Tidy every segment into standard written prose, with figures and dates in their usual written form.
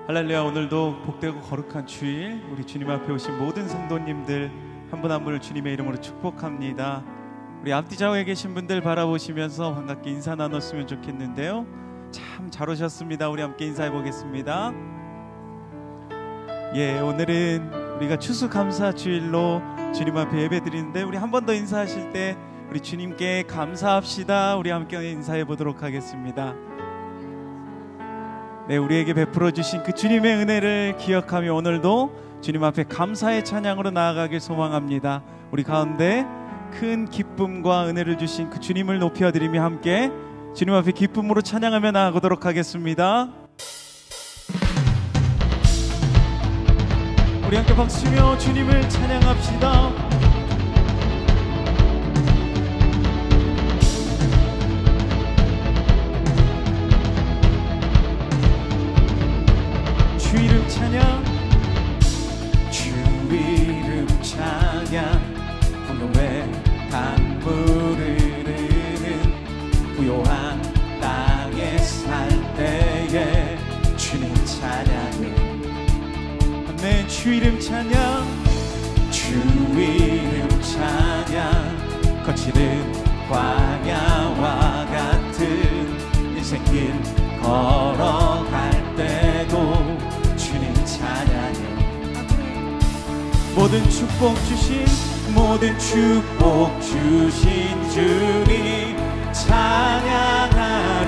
할렐루야. 오늘도 복되고 거룩한 주일, 우리 주님 앞에 오신 모든 성도님들 한 분 한 분을 주님의 이름으로 축복합니다. 우리 앞뒤 좌우에 계신 분들 바라보시면서 반갑게 인사 나눴으면 좋겠는데요. 참 잘 오셨습니다. 우리 함께 인사해 보겠습니다. 예, 오늘은 우리가 추수감사 주일로 주님 앞에 예배 드리는데, 우리 한 번 더 인사하실 때 우리 주님께 감사합시다. 우리 함께 인사해 보도록 하겠습니다. 네, 우리에게 베풀어 주신 그 주님의 은혜를 기억하며 오늘도 주님 앞에 감사의 찬양으로 나아가길 소망합니다. 우리 가운데 큰 기쁨과 은혜를 주신 그 주님을 높여드리며 함께 주님 앞에 기쁨으로 찬양하며 나아가도록 하겠습니다. 우리 함께 박수치며 주님을 찬양합시다. 주 이름 찬양, 주 이름 찬양, 풍요의 강물을 흐르는 부요한 땅에 살 때에 주님 찬양해. 아멘. 주 이름 찬양, 주 이름 찬양, 거칠은 광야와 같은 인생길 걸어갈 때도 주님 찬양해. 모든 축복 주신 주님 찬양하리.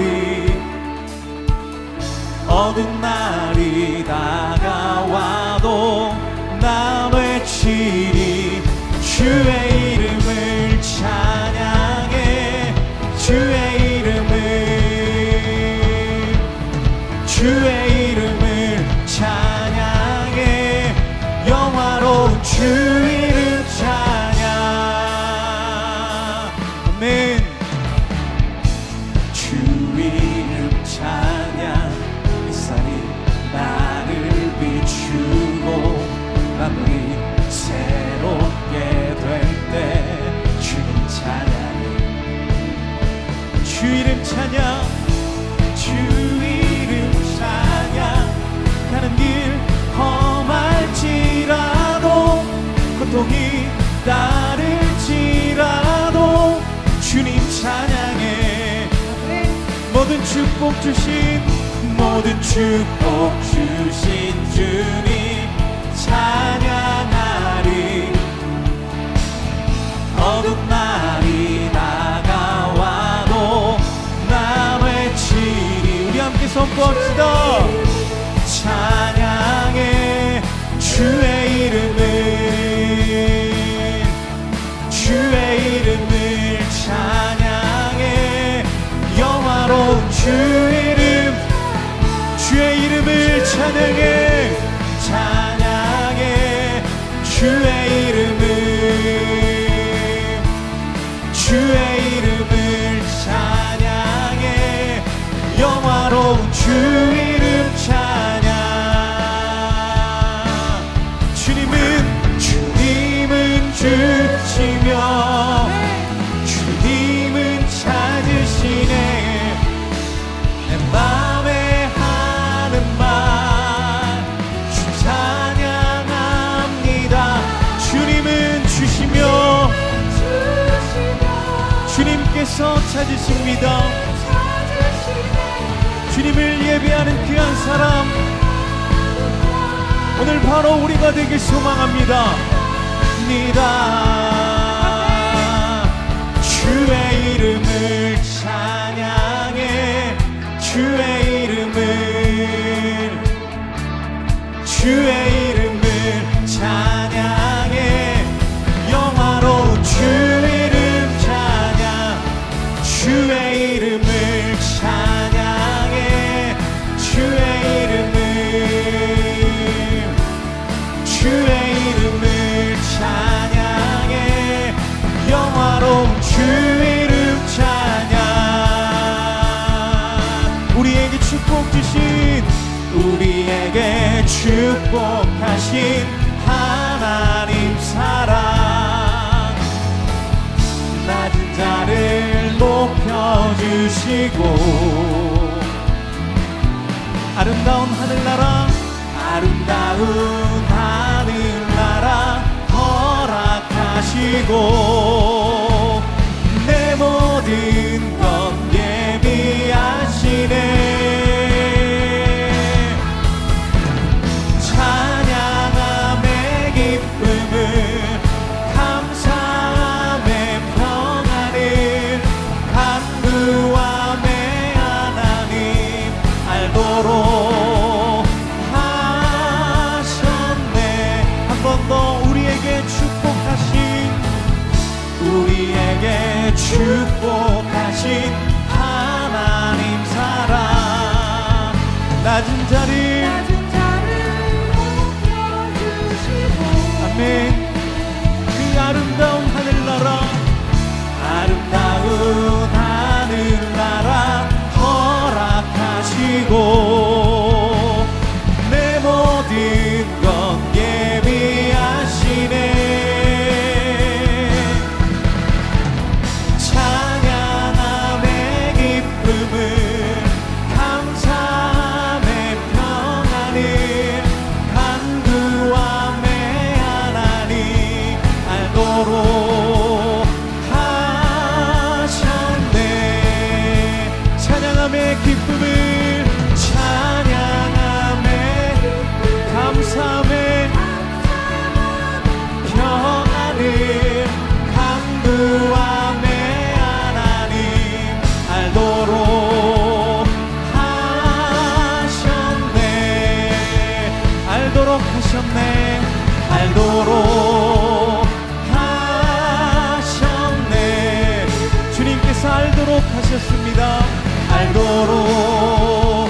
어두운 날이 다가와도 나 외치리. 주의 이름을 찬양해. 주의 이름을 찬양해. 영화로운 주 이름 찬양. 아멘. 주 이름 찬양. 햇살이 나를 비추고 마음이 새롭게 될 때 주님 찬양해. 주 이름 찬양, 주 이름 찬양. 가는 길 험할지라도 고통이 따를지라도 주님 찬양해. 모든 축복 주신 주님 찬양하리. 어두운 날이 다가와도 나 외치리. 우리 함께 선포합시다. 찬양해. 주의 이름을 찬양해. 영화로운 주의 이름을 찬양해. 찬양해. 주의 이름을 찬양해. 영화로운 주 이름 찬양. 주님은 주시며 주님은 찾으시네. 내 맘에 하는 말 주 찬양합니다. 주님은 주시며 주님께서 찾으십니다. 주님을 예배하는 귀한 사람, 오늘 바로 우리가 되길 소망합니다. 주의 이름을 찬양해. 주의 이름을 찬양해. 영화로운 주 이름 찬양. 주의 이름을 찬양해. 주의 이름을 찬양해. 영화로운 주 이름 찬양. 우리에게 축복하신 하나님 사랑, 낮은 자를 높여주시고 아름다운 하늘나라 아름다운 하늘나라 허락하시고 내 모든 것 예비하시네. 찬양함의 기쁨을 감사함의 평안을 간구함의 하나님 알도록 하셨네. 한 번 더 우리에게 축복하신 하나님 사랑 낮은 자를 높여주시고 아멘. 그 아름다운 하늘나라 허락하시고 내 모든 것 예비하시네. 알도록 하셨네. 주님께서 알도록 하셨습니다. 알도록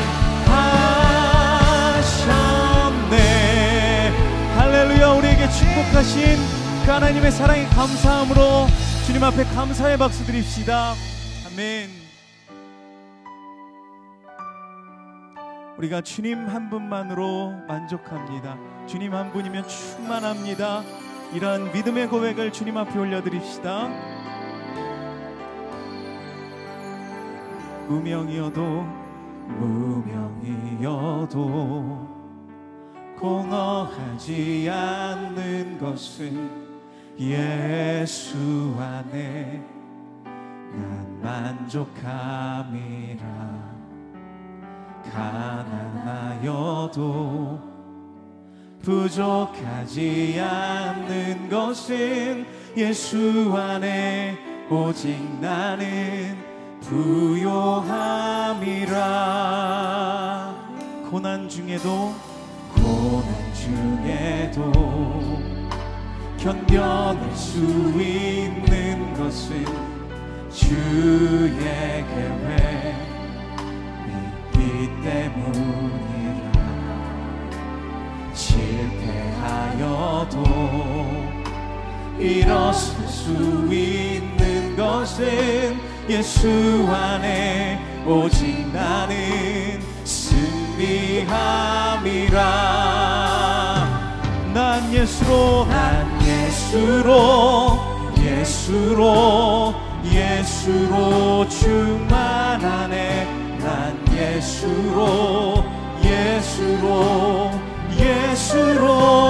하셨네. 할렐루야. 우리에게 축복하신 그 하나님의 사랑에 감사함으로 주님 앞에 감사의 박수 드립시다. 아멘. 우리가 주님 한 분만으로 만족합니다. 주님 한 분이면 충만합니다. 이러한 믿음의 고백을 주님 앞에 올려드립시다. 무명이어도 공허하지 않는 것은 예수 안에 난 만족함이라. 가난하여도 부족하지 않는 것은 예수 안에 오직 나는 부요함이라. 고난 중에도 견뎌낼 수 있는 것은 주의 계획 때문이라. 실패하여도 일어설 수 있는 것은 예수 안에 오직 나는 승리함이라. 난 예수로 충만하네. 난 예수로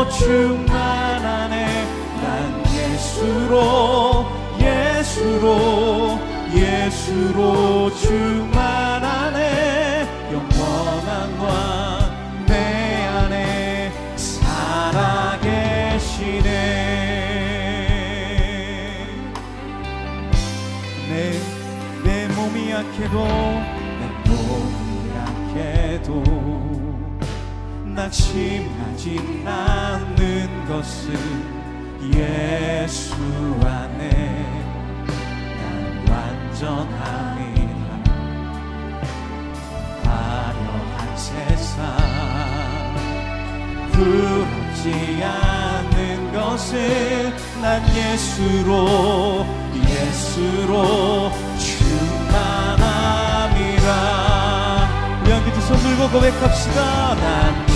충만하네. 난 예수로 충만하네. 영원한 왕 내 안에 살아계시네. 내 몸이 약해도 낙심하지 않는 것은 예수 안에 난 완전함이라. 화려한 세상 부럽지 않는 것은 난 예수로 충만함이라. 우리 함께 두 손 들고 고백합시다. 난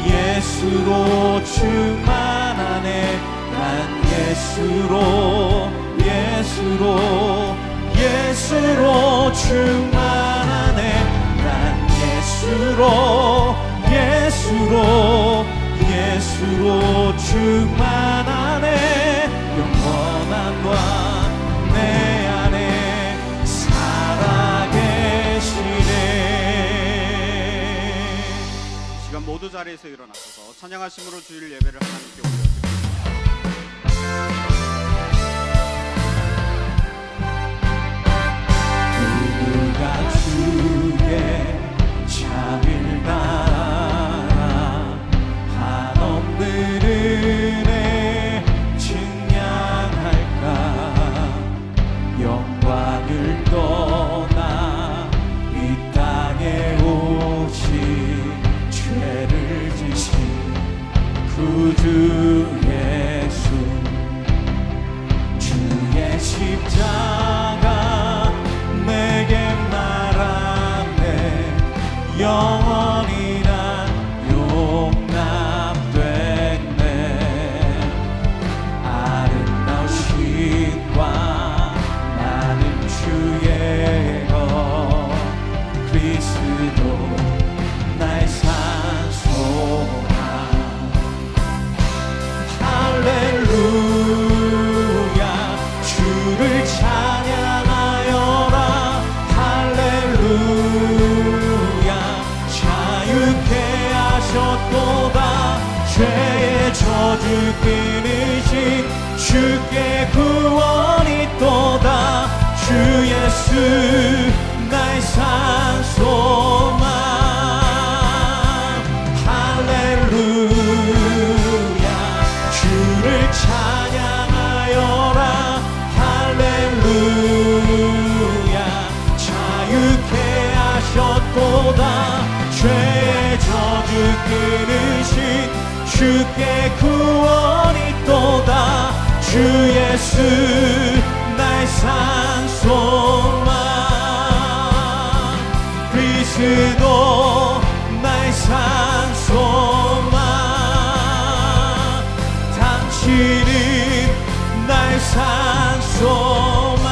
예수로 충만하네. 난 예수로 충만하네. 난 예수로 충만하네. 영원한 과 내 안에 살아계시네. 이 시간 모두 자리에서 일어나셔서 찬양하심으로 주일 예배를 하나님께 올려드립니다. 누가 주의 자비를 따라 한없는 은혜 증량할까. 영광을 떠나 이 땅에 오신 죄를 지신 구주 예수, 주의 십자가 내게 말하네. 영원히 난 용납됐네. 아름다우신과 나는 주의 것, 그리스도 나의 산소망. 할렐루야 주를 찬양하여라. 할렐루야 자유케 하셨도다. 죄의 저주 끊으신 주께 구원이 또다. 주 예수 나의 산소망. 할렐루야 주를 찬양하여라. 할렐루야 자유케 하셨도다. 죄의 저주 끊으신 주께 구원이 또다. 주 예수 나의 산소망. 그리스도 나의 산소망. 당신은 나의 산소망.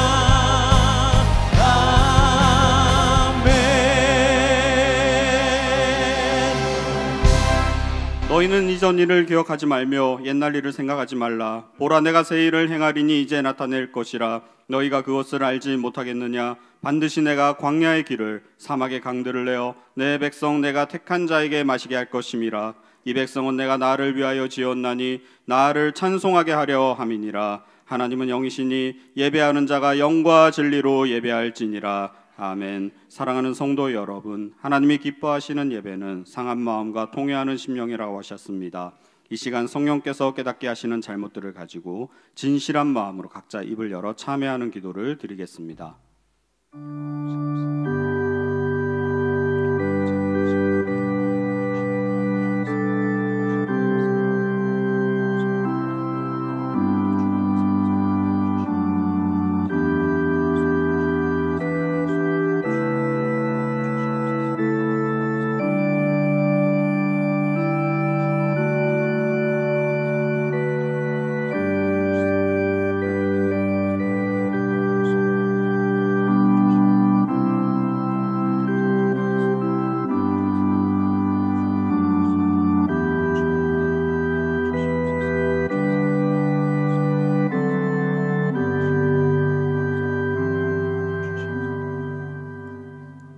너희는 이전 일을 기억하지 말며 옛날 일을 생각하지 말라. 보라 내가 새 일을 행하리니 이제 나타낼 것이라. 너희가 그것을 알지 못하겠느냐. 반드시 내가 광야의 길을 사막의 강들을 내어 내 백성 내가 택한 자에게 마시게 할 것임이라. 이 백성은 내가 나를 위하여 지었나니 나를 찬송하게 하려 함이니라. 하나님은 영이시니 예배하는 자가 영과 진리로 예배할지니라. 아멘. 사랑하는 성도 여러분, 하나님이 기뻐하시는 예배는 상한 마음과 통회하는 심령이라고 하셨습니다. 이 시간 성령께서 깨닫게 하시는 잘못들을 가지고 진실한 마음으로 각자 입을 열어 참회하는 기도를 드리겠습니다.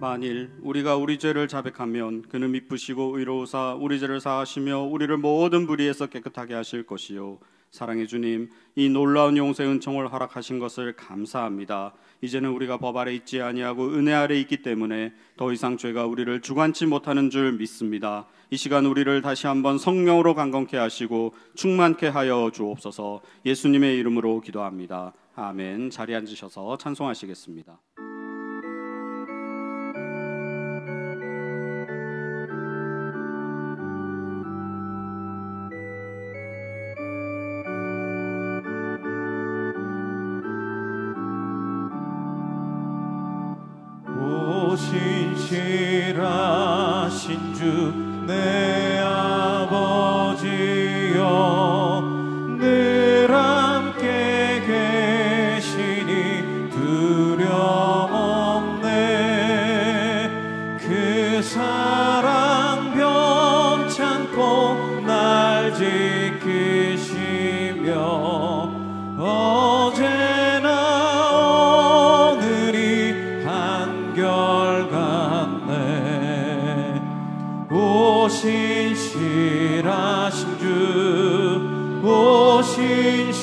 만일 우리가 우리 죄를 자백하면 그는 미쁘시고 의로우사 우리 죄를 사하시며 우리를 모든 불의에서 깨끗하게 하실 것이요. 사랑의 주님, 이 놀라운 용서의 은총을 허락하신 것을 감사합니다. 이제는 우리가 법 아래 있지 아니하고 은혜 아래 있기 때문에 더 이상 죄가 우리를 주관치 못하는 줄 믿습니다. 이 시간 우리를 다시 한번 성령으로 강건케 하시고 충만케 하여 주옵소서. 예수님의 이름으로 기도합니다. 아멘. 자리에 앉으셔서 찬송하시겠습니다. 신실하신 주 내 아버지여, 늘 함께 계시니 두려움 없네. 그 사랑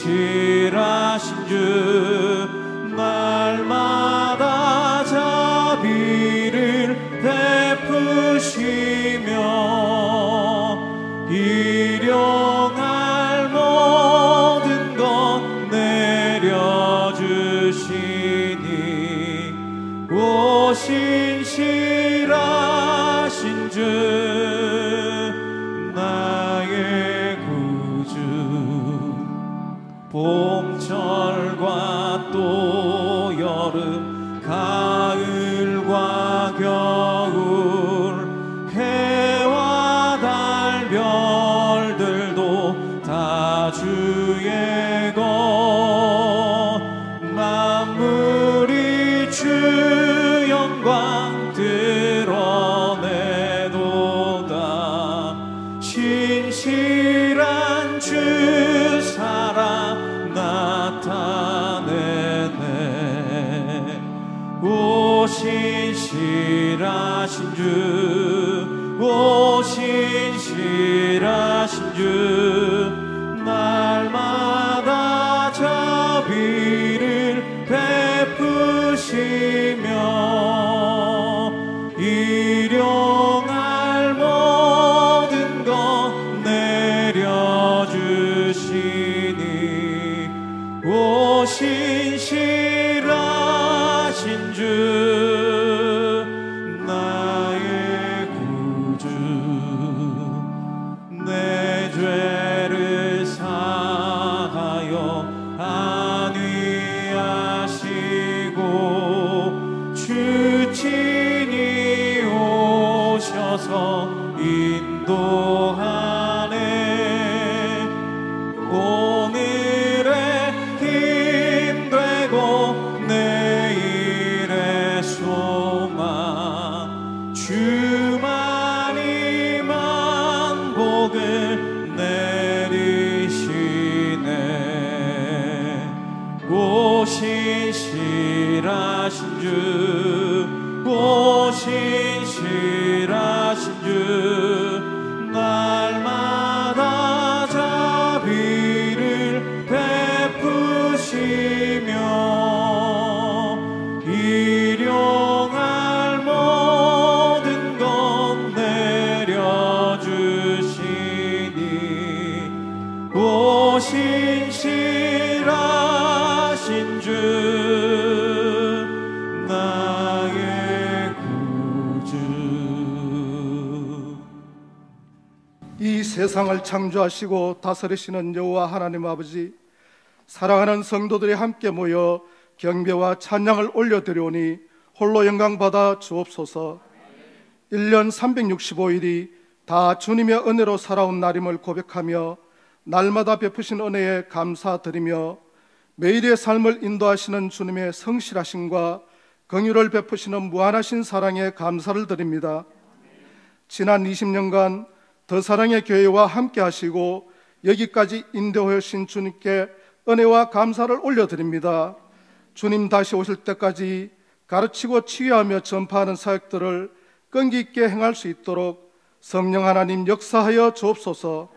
신실하신 주 날마다 자비를 베푸시며 일용할 모든 것 내려주시니 오 신실하신 주 나의 구주 봄철과 또 여름 가을과 겨울 해와 달 별들도 다 주의 것 만물이 주 영광 드러내도다 신실한 주 사랑 나타내네 오 신실하신 주 오 신실하신 주 날마다 자비를 베푸시며 일용할 모든 것 내려주시니 오 신실하신 주 나의 구주 내 죄를 사하여 안위하시고 주 친히 오셔서 인도하네 오늘의 힘 되고 내일의 소망 주만이만 복을 내리시네 오 신실하신 주 오 신실하신 주 날마다 자비를 베푸시며 일용할 모든 것 내려주시니 오 신실하신 주 나의 구주 이 세상을 창조하시고 다스리시는 여호와 하나님 아버지 사랑하는 성도들이 함께 모여 경배와 찬양을 올려드리오니 홀로 영광받아 주옵소서 1년 365일이 다 주님의 은혜로 살아온 날임을 고백하며 날마다 베푸신 은혜에 감사드리며 매일의 삶을 인도하시는 주님의 성실하심과 긍휼을 베푸시는 무한하신 사랑에 감사를 드립니다. 지난 20년간 더 사랑의 교회와 함께 하시고 여기까지 인도해 주신 주님께 은혜와 감사를 올려드립니다. 주님 다시 오실 때까지 가르치고 치유하며 전파하는 사역들을 끈기 있게 행할 수 있도록 성령 하나님 역사하여 주옵소서.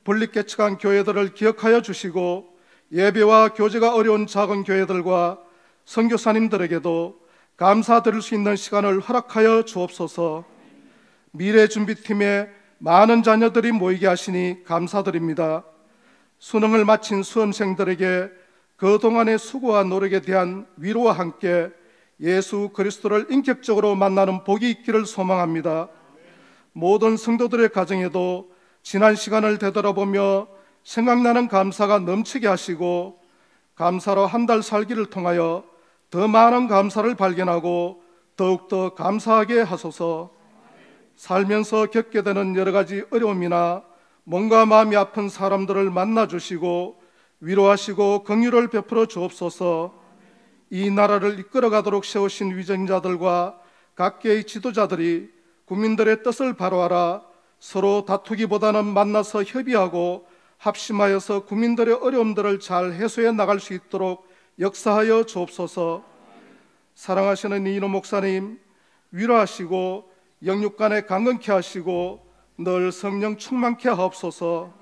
분립개척한 교회들을 기억하여 주시고 예배와 교제가 어려운 작은 교회들과 선교사님들에게도 감사드릴 수 있는 시간을 허락하여 주옵소서. 미래준비팀에 많은 자녀들이 모이게 하시니 감사드립니다. 수능을 마친 수험생들에게 그동안의 수고와 노력에 대한 위로와 함께 예수 그리스도를 인격적으로 만나는 복이 있기를 소망합니다. 모든 성도들의 가정에도 지난 시간을 되돌아보며 생각나는 감사가 넘치게 하시고 감사로 한 달 살기를 통하여 더 많은 감사를 발견하고 더욱더 감사하게 하소서. 살면서 겪게 되는 여러 가지 어려움이나 몸과 마음이 아픈 사람들을 만나주시고 위로하시고 긍휼을 베풀어 주옵소서. 이 나라를 이끌어가도록 세우신 위정자들과 각계의 지도자들이 국민들의 뜻을 바로하라 서로 다투기보다는 만나서 협의하고 합심하여서 국민들의 어려움들을 잘 해소해 나갈 수 있도록 역사하여 주옵소서. 사랑하시는 이인호 목사님 위로하시고 영육간에 강건케 하시고 늘 성령 충만케 하옵소서.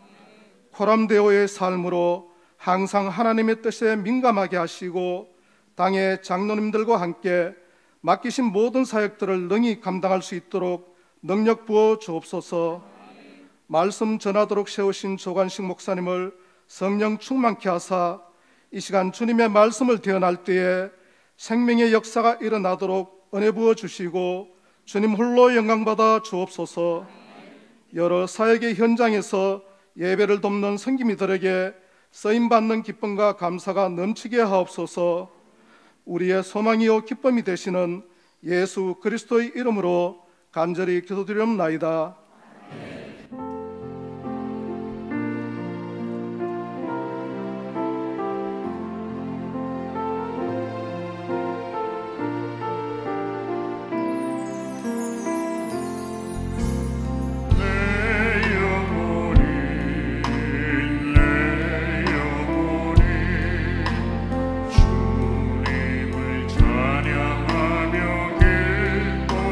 코람데오의 삶으로 항상 하나님의 뜻에 민감하게 하시고 당의 장로님들과 함께 맡기신 모든 사역들을 능히 감당할 수 있도록 능력 부어 주옵소서. 말씀 전하도록 세우신 조관식 목사님을 성령 충만케 하사 이 시간 주님의 말씀을 대언할 때에 생명의 역사가 일어나도록 은혜 부어 주시고 주님 홀로 영광받아 주옵소서. 여러 사역의 현장에서 예배를 돕는 성기미들에게 쓰임받는 기쁨과 감사가 넘치게 하옵소서. 우리의 소망이요 기쁨이 되시는 예수 그리스도의 이름으로 간절히 기도드리옵나이다. 찬양하며 기뻐합니다.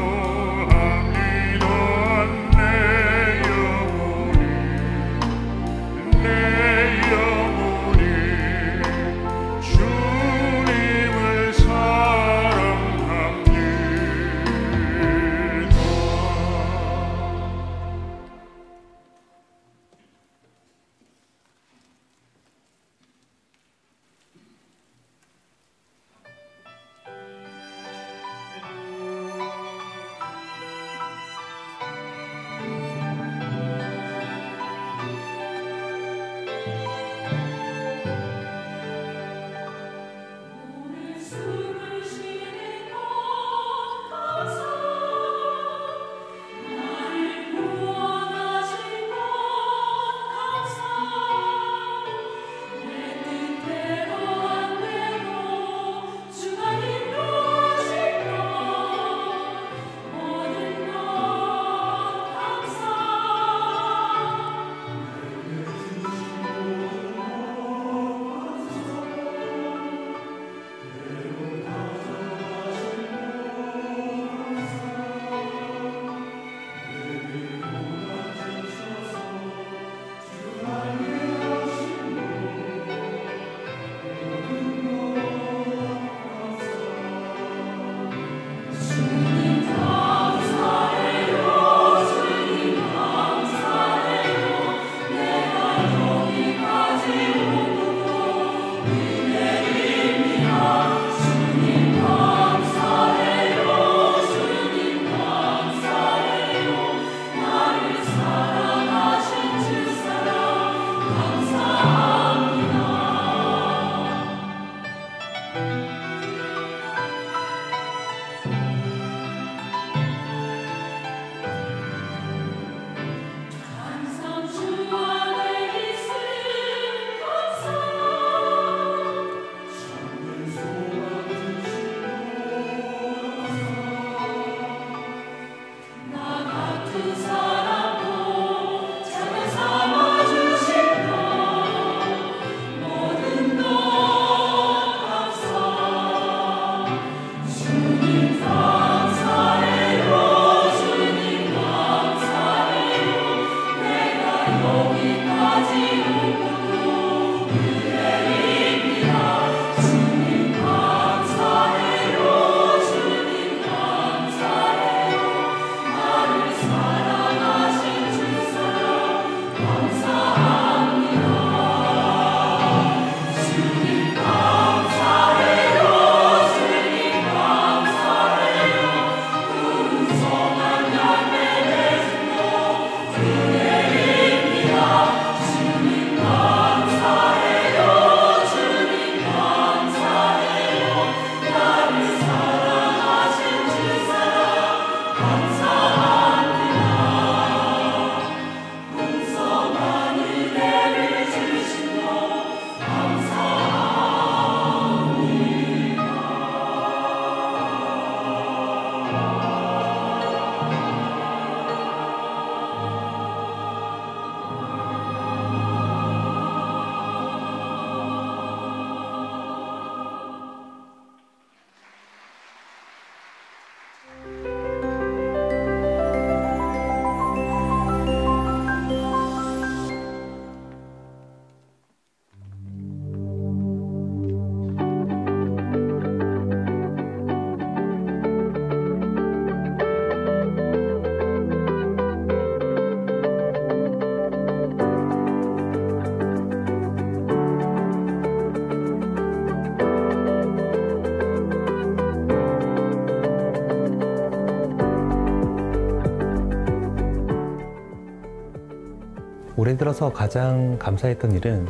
올해 들어서 가장 감사했던 일은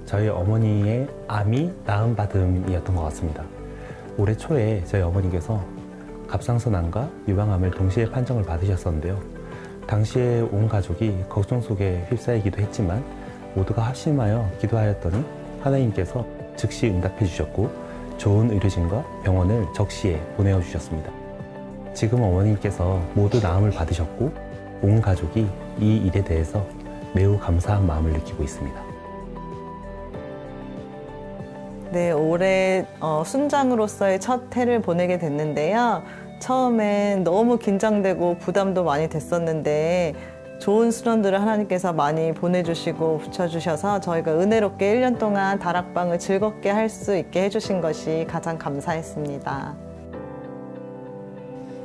저희 어머니의 암이 나음받음이었던 것 같습니다. 올해 초에 저희 어머니께서 갑상선암과 유방암을 동시에 판정을 받으셨었는데요. 당시에 온 가족이 걱정 속에 휩싸이기도 했지만 모두가 합심하여 기도하였더니 하나님께서 즉시 응답해 주셨고 좋은 의료진과 병원을 적시에 보내어 주셨습니다. 지금 어머니께서 모두 나음을 받으셨고 온 가족이 이 일에 대해서 매우 감사한 마음을 느끼고 있습니다. 네, 올해 순장으로서의 첫 해를 보내게 됐는데요. 처음엔 너무 긴장되고 부담도 많이 됐었는데 좋은 수련들을 하나님께서 많이 보내주시고 붙여주셔서 저희가 은혜롭게 1년 동안 다락방을 즐겁게 할 수 있게 해주신 것이 가장 감사했습니다.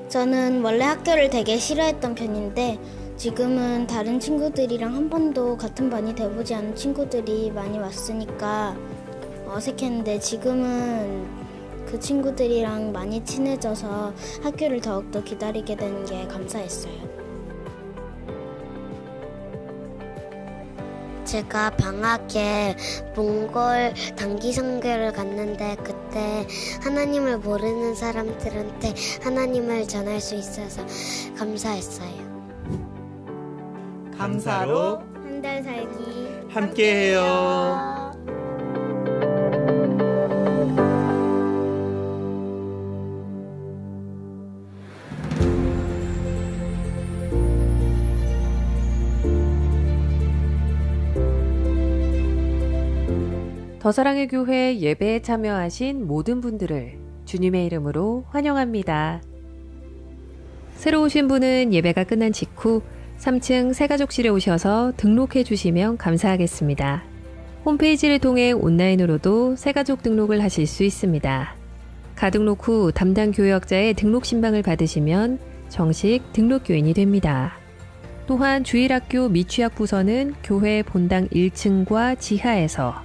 저는 원래 학교를 되게 싫어했던 편인데 지금은 다른 친구들이랑 한 번도 같은 반이 돼보지 않은 친구들이 많이 왔으니까 어색했는데 지금은 그 친구들이랑 많이 친해져서 학교를 더욱더 기다리게 되는 게 감사했어요. 제가 방학에 몽골 단기 선교를 갔는데 그때 하나님을 모르는 사람들한테 하나님을 전할 수 있어서 감사했어요. 감사로 한 달 살기 함께해요. 더사랑의 교회 예배에 참여하신 모든 분들을 주님의 이름으로 환영합니다. 새로 오신 분은 예배가 끝난 직후 3층 새가족실에 오셔서 등록해 주시면 감사하겠습니다. 홈페이지를 통해 온라인으로도 새가족 등록을 하실 수 있습니다. 가등록 후 담당 교역자의 등록 신방을 받으시면 정식 등록교인이 됩니다. 또한 주일학교 미취학 부서는 교회 본당 1층과 지하에서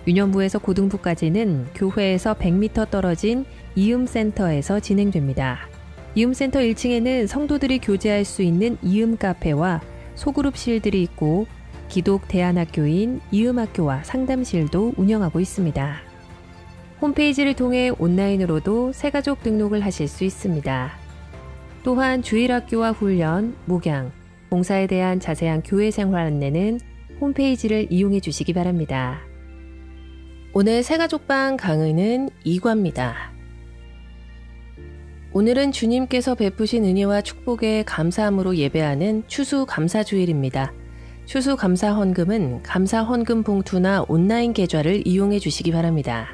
유년부에서 고등부까지는 교회에서 100m 떨어진 이음센터에서 진행됩니다. 이음센터 1층에는 성도들이 교제할 수 있는 이음카페와 소그룹실들이 있고 기독 대안학교인 이음학교와 상담실도 운영하고 있습니다. 홈페이지를 통해 온라인으로도 새가족 등록을 하실 수 있습니다. 또한 주일학교와 훈련, 목양, 봉사에 대한 자세한 교회 생활 안내는 홈페이지를 이용해 주시기 바랍니다. 오늘 새가족방 강의는 2과입니다. 오늘은 주님께서 베푸신 은혜와 축복에 감사함으로 예배하는 추수감사주일입니다. 추수감사헌금은 감사헌금 봉투나 온라인 계좌를 이용해 주시기 바랍니다.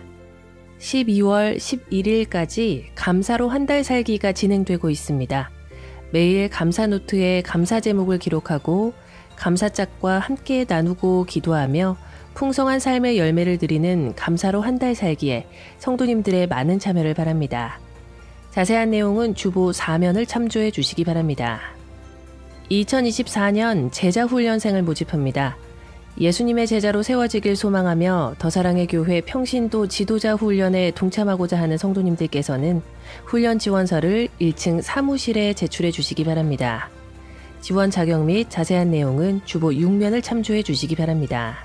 12월 11일까지 감사로 한 달 살기가 진행되고 있습니다. 매일 감사노트에 감사 제목을 기록하고 감사짝과 함께 나누고 기도하며 풍성한 삶의 열매를 드리는 감사로 한 달 살기에 성도님들의 많은 참여를 바랍니다. 자세한 내용은 주보 4면을 참조해 주시기 바랍니다. 2024년 제자훈련생을 모집합니다. 예수님의 제자로 세워지길 소망하며 더사랑의 교회 평신도 지도자 훈련에 동참하고자 하는 성도님들께서는 훈련 지원서를 1층 사무실에 제출해 주시기 바랍니다. 지원 자격 및 자세한 내용은 주보 6면을 참조해 주시기 바랍니다.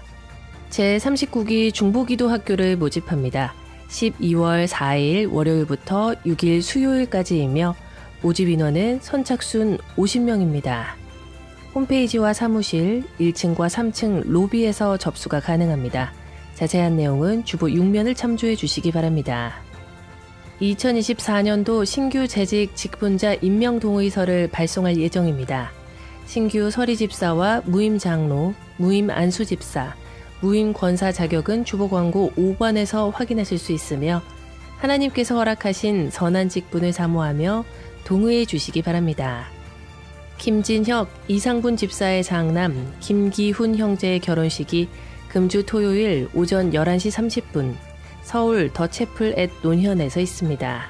제39기 중보기도학교를 모집합니다. 12월 4일 월요일부터 6일 수요일까지이며 모집 인원은 선착순 50명입니다. 홈페이지와 사무실 1층과 3층 로비에서 접수가 가능합니다. 자세한 내용은 주보 6면을 참조해 주시기 바랍니다. 2024년도 신규 재직 직분자 임명 동의서를 발송할 예정입니다. 신규 서리집사와 무임장로, 무임안수집사, 무임권사 자격은 주보 광고 5번에서 확인하실 수 있으며 하나님께서 허락하신 선한 직분을 사모하며 동의해 주시기 바랍니다. 김진혁, 이상분 집사의 장남 김기훈 형제의 결혼식이 금주 토요일 오전 11시 30분 서울 더 채플 앳 논현에서 있습니다.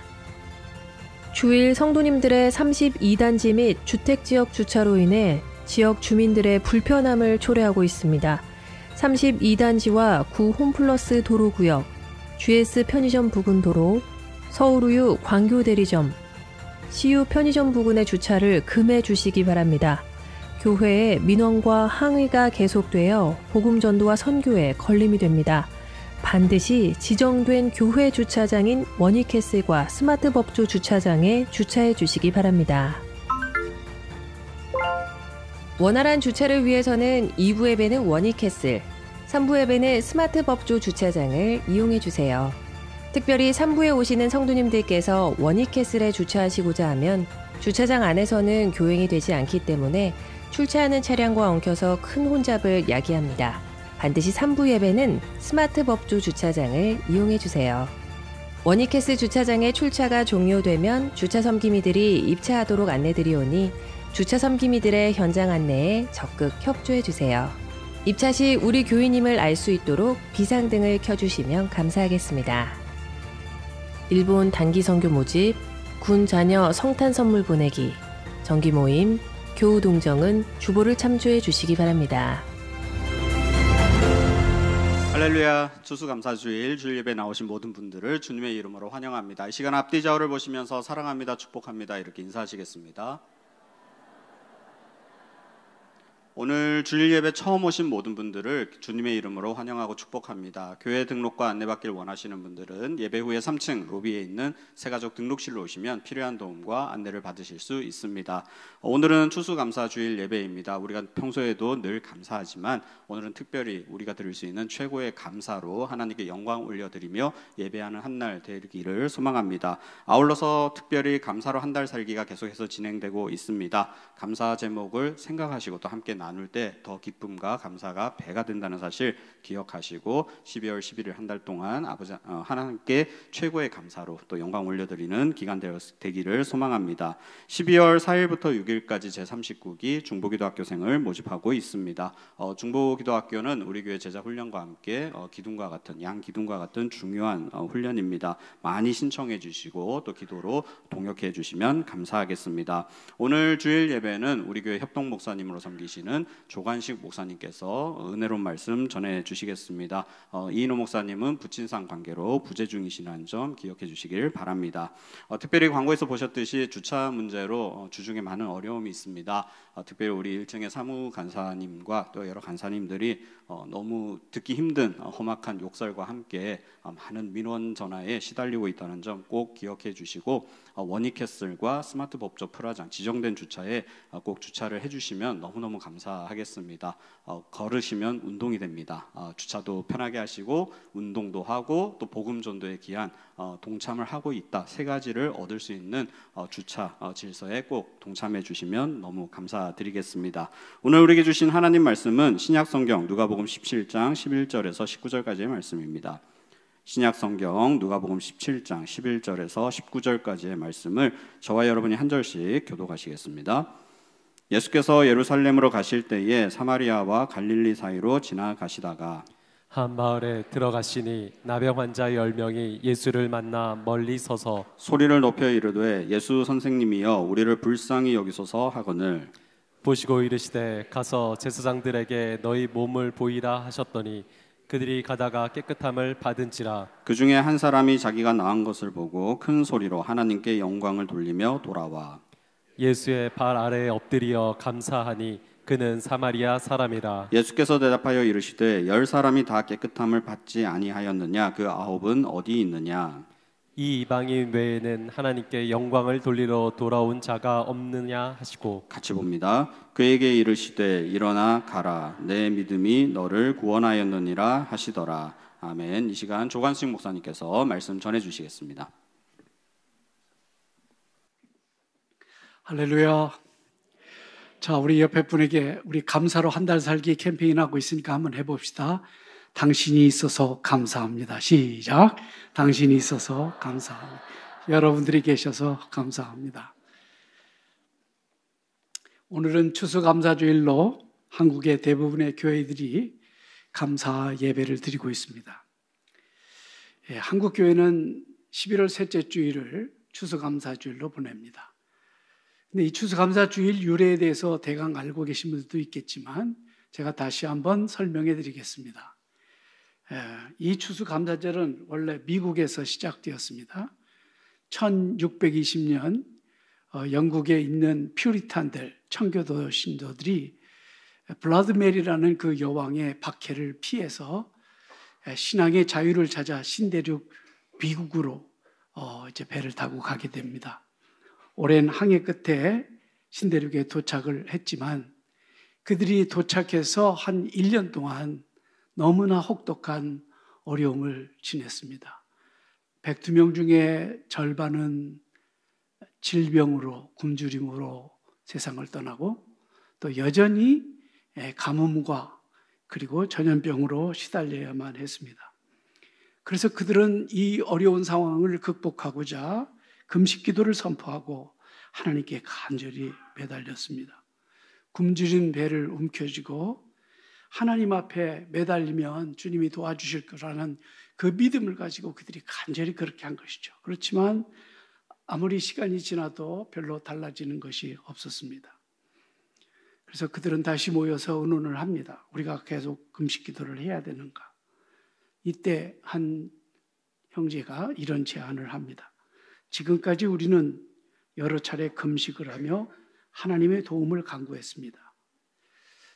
주일 성도님들의 32단지 및 주택지역 주차로 인해 지역 주민들의 불편함을 초래하고 있습니다. 32단지와 구 홈플러스 도로구역, GS 편의점 부근 도로, 서울우유 광교 대리점, CU 편의점 부근의 주차를 금해 주시기 바랍니다. 교회에 민원과 항의가 계속되어 복음 전도와 선교에 걸림이 됩니다. 반드시 지정된 교회 주차장인 원익캐슬과 스마트 법조 주차장에 주차해 주시기 바랍니다. 원활한 주차를 위해서는 2부 예배는 원익캐슬, 3부 예배는 스마트 법조 주차장을 이용해 주세요. 특별히 3부에 오시는 성도님들께서 원익캐슬에 주차하시고자 하면 주차장 안에서는 교행이 되지 않기 때문에 출차하는 차량과 엉켜서 큰 혼잡을 야기합니다. 반드시 3부 예배는 스마트 법조 주차장을 이용해 주세요. 원익캐슬 주차장의 출차가 종료되면 주차 섬기미들이 입차하도록 안내드리오니 주차 섬기미들의 현장 안내에 적극 협조해 주세요. 입차 시 우리 교인임을 알 수 있도록 비상등을 켜주시면 감사하겠습니다. 일본 단기 선교 모집, 군 자녀 성탄 선물 보내기, 정기 모임, 교우 동정은 주보를 참조해 주시기 바랍니다. 할렐루야. 추수감사주일 주일 예배 나오신 모든 분들을 주님의 이름으로 환영합니다. 이 시간 앞뒤 좌우를 보시면서 사랑합니다, 축복합니다 이렇게 인사하시겠습니다. 오늘 주일 예배 처음 오신 모든 분들을 주님의 이름으로 환영하고 축복합니다. 교회 등록과 안내받길 원하시는 분들은 예배 후에 3층 로비에 있는 새가족 등록실로 오시면 필요한 도움과 안내를 받으실 수 있습니다. 오늘은 추수감사주일 예배입니다. 우리가 평소에도 늘 감사하지만 오늘은 특별히 우리가 드릴 수 있는 최고의 감사로 하나님께 영광 올려드리며 예배하는 한 날 되기를 소망합니다. 아울러서 특별히 감사로 한 달 살기가 계속해서 진행되고 있습니다. 감사 제목을 생각하시고 또 함께 나눌 때 더 기쁨과 감사가 배가 된다는 사실 기억하시고 12월 11일 한 달 동안 아버지 하나님께 최고의 감사로 또 영광 올려드리는 기간 되기를 소망합니다. 12월 4일부터 6일까지 제39기 중보기도학교생을 모집하고 있습니다. 중보기도학교는 우리 교회 제자훈련과 함께 기둥과 같은 양기둥과 같은 중요한 훈련입니다. 많이 신청해 주시고 또 기도로 동역해 주시면 감사하겠습니다. 오늘 주일 예배는 우리 교회 협동 목사님으로 섬기시는 조관식 목사님께서 은혜로운 말씀 전해 주시겠습니다. 이인호 목사님은 부친상 관계로 부재 중이시라는 점 기억해 주시길 바랍니다. 특별히 광고에서 보셨듯이 주차 문제로 주중에 많은 어려움이 있습니다. 특별히 우리 1층의 사무 간사님과 또 여러 간사님들이 너무 듣기 힘든 험악한 욕설과 함께 많은 민원 전화에 시달리고 있다는 점 꼭 기억해 주시고 원익캐슬과 스마트 법조 프라장 지정된 주차에 꼭 주차를 해주시면 너무너무 감사하겠습니다. 걸으시면 운동이 됩니다. 주차도 편하게 하시고 운동도 하고 또 복음 전도에 기한 동참을 하고 있다. 세 가지를 얻을 수 있는 주차 질서에 꼭 동참해 주시면 너무 감사드리겠습니다. 오늘 우리에게 주신 하나님 말씀은 신약 성경 누가복음 17장 11절에서 19절까지의 말씀입니다. 신약 성경 누가복음 17장 11절에서 19절까지의 말씀을 저와 여러분이 한 절씩 교독하시겠습니다. 예수께서 예루살렘으로 가실 때에 사마리아와 갈릴리 사이로 지나가시다가 한 마을에 들어가시니 나병 환자 10명이 예수를 만나 멀리 서서 소리를 높여 이르되 예수 선생님이여 우리를 불쌍히 여기소서 하거늘 보시고 이르시되 가서 제사장들에게 너희 몸을 보이라 하셨더니 그들이 가다가 깨끗함을 받은지라. 그 중에 한 사람이 자기가 나은 것을 보고 큰 소리로 하나님께 영광을 돌리며 돌아와 예수의 발 아래에 엎드려 감사하니 그는 사마리아 사람이라. 예수께서 대답하여 이르시되 10사람이 다 깨끗함을 받지 아니하였느냐 그 9은 어디 있느냐. 이 이방인 외에는 하나님께 영광을 돌리러 돌아온 자가 없느냐 하시고 같이 봅니다. 그에게 이르시되 일어나 가라 내 믿음이 너를 구원하였느니라 하시더라. 아멘. 이 시간 조관식 목사님께서 말씀 전해 주시겠습니다. 할렐루야. 자, 우리 옆에 분에게 우리 감사로 한 달 살기 캠페인 하고 있으니까 한번 해봅시다. 당신이 있어서 감사합니다. 시작. 당신이 있어서 감사합니다. 여러분들이 계셔서 감사합니다. 오늘은 추수감사주일로 한국의 대부분의 교회들이 감사 예배를 드리고 있습니다. 한국 교회는 11월 셋째 주일을 추수감사주일로 보냅니다. 근데 이 추수감사주일 유래에 대해서 대강 알고 계신 분들도 있겠지만 제가 다시 한번 설명해 드리겠습니다. 이 추수감사절은 원래 미국에서 시작되었습니다. 1620년 영국에 있는 퓨리탄들, 청교도 신도들이 블라드메리라는 그 여왕의 박해를 피해서 신앙의 자유를 찾아 신대륙 미국으로 이제 배를 타고 가게 됩니다. 오랜 항해 끝에 신대륙에 도착을 했지만 그들이 도착해서 한 1년 동안 너무나 혹독한 어려움을 지냈습니다. 102명 중에 절반은 질병으로, 굶주림으로 세상을 떠나고 또 여전히 가뭄과 그리고 전염병으로 시달려야만 했습니다. 그래서 그들은 이 어려운 상황을 극복하고자 금식 기도를 선포하고 하나님께 간절히 매달렸습니다. 굶주린 배를 움켜쥐고 하나님 앞에 매달리면 주님이 도와주실 거라는 그 믿음을 가지고 그들이 간절히 그렇게 한 것이죠. 그렇지만 아무리 시간이 지나도 별로 달라지는 것이 없었습니다. 그래서 그들은 다시 모여서 의논을 합니다. 우리가 계속 금식 기도를 해야 되는가? 이때 한 형제가 이런 제안을 합니다. 지금까지 우리는 여러 차례 금식을 하며 하나님의 도움을 간구했습니다.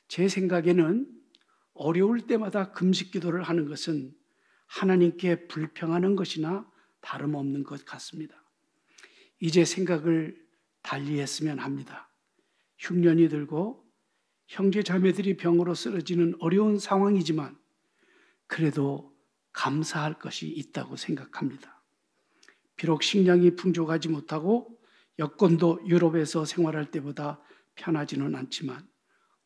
제 생각에는 어려울 때마다 금식 기도를 하는 것은 하나님께 불평하는 것이나 다름없는 것 같습니다. 이제 생각을 달리했으면 합니다. 흉년이 들고 형제 자매들이 병으로 쓰러지는 어려운 상황이지만 그래도 감사할 것이 있다고 생각합니다. 비록 식량이 풍족하지 못하고 여건도 유럽에서 생활할 때보다 편하지는 않지만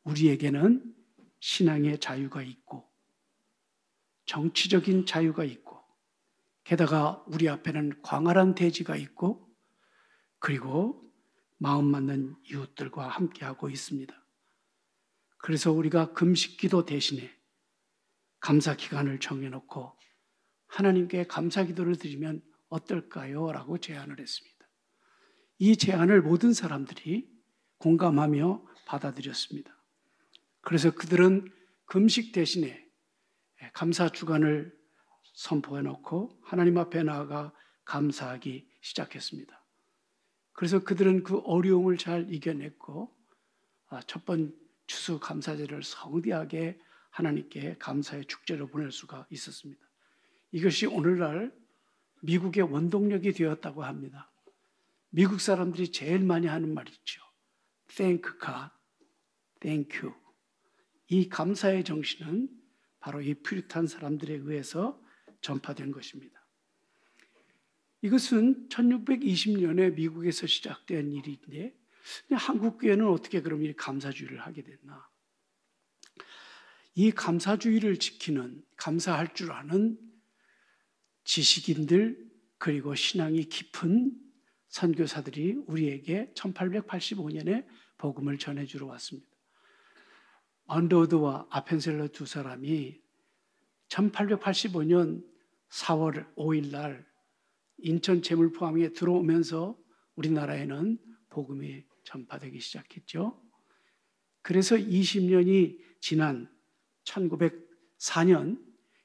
우리에게는 신앙의 자유가 있고 정치적인 자유가 있고 게다가 우리 앞에는 광활한 대지가 있고 그리고 마음 맞는 이웃들과 함께하고 있습니다. 그래서 우리가 금식기도 대신에 감사기간을 정해놓고 하나님께 감사기도를 드리면 어떨까요? 라고 제안을 했습니다. 이 제안을 모든 사람들이 공감하며 받아들였습니다. 그래서 그들은 금식 대신에 감사주간을 선포해놓고 하나님 앞에 나아가 감사하기 시작했습니다. 그래서 그들은 그 어려움을 잘 이겨냈고 첫 번 추수감사제를 성대하게 하나님께 감사의 축제로 보낼 수가 있었습니다. 이것이 오늘날 미국의 원동력이 되었다고 합니다. 미국 사람들이 제일 많이 하는 말이죠. Thank God, Thank you. 이 감사의 정신은 바로 이 퓨리탄 사람들에 의해서 전파된 것입니다. 이것은 1620년에 미국에서 시작된 일인데 한국 교회는 어떻게 그럼 이 감사주의를 하게 됐나? 이 감사주의를 지키는, 감사할 줄 아는 지식인들 그리고 신앙이 깊은 선교사들이 우리에게 1885년에 복음을 전해주러 왔습니다. 언더우드와 아펜셀러 두 사람이 1885년 4월 5일 날 인천 제물포항에 들어오면서 우리나라에는 복음이 전파되기 시작했죠. 그래서 20년이 지난 1904년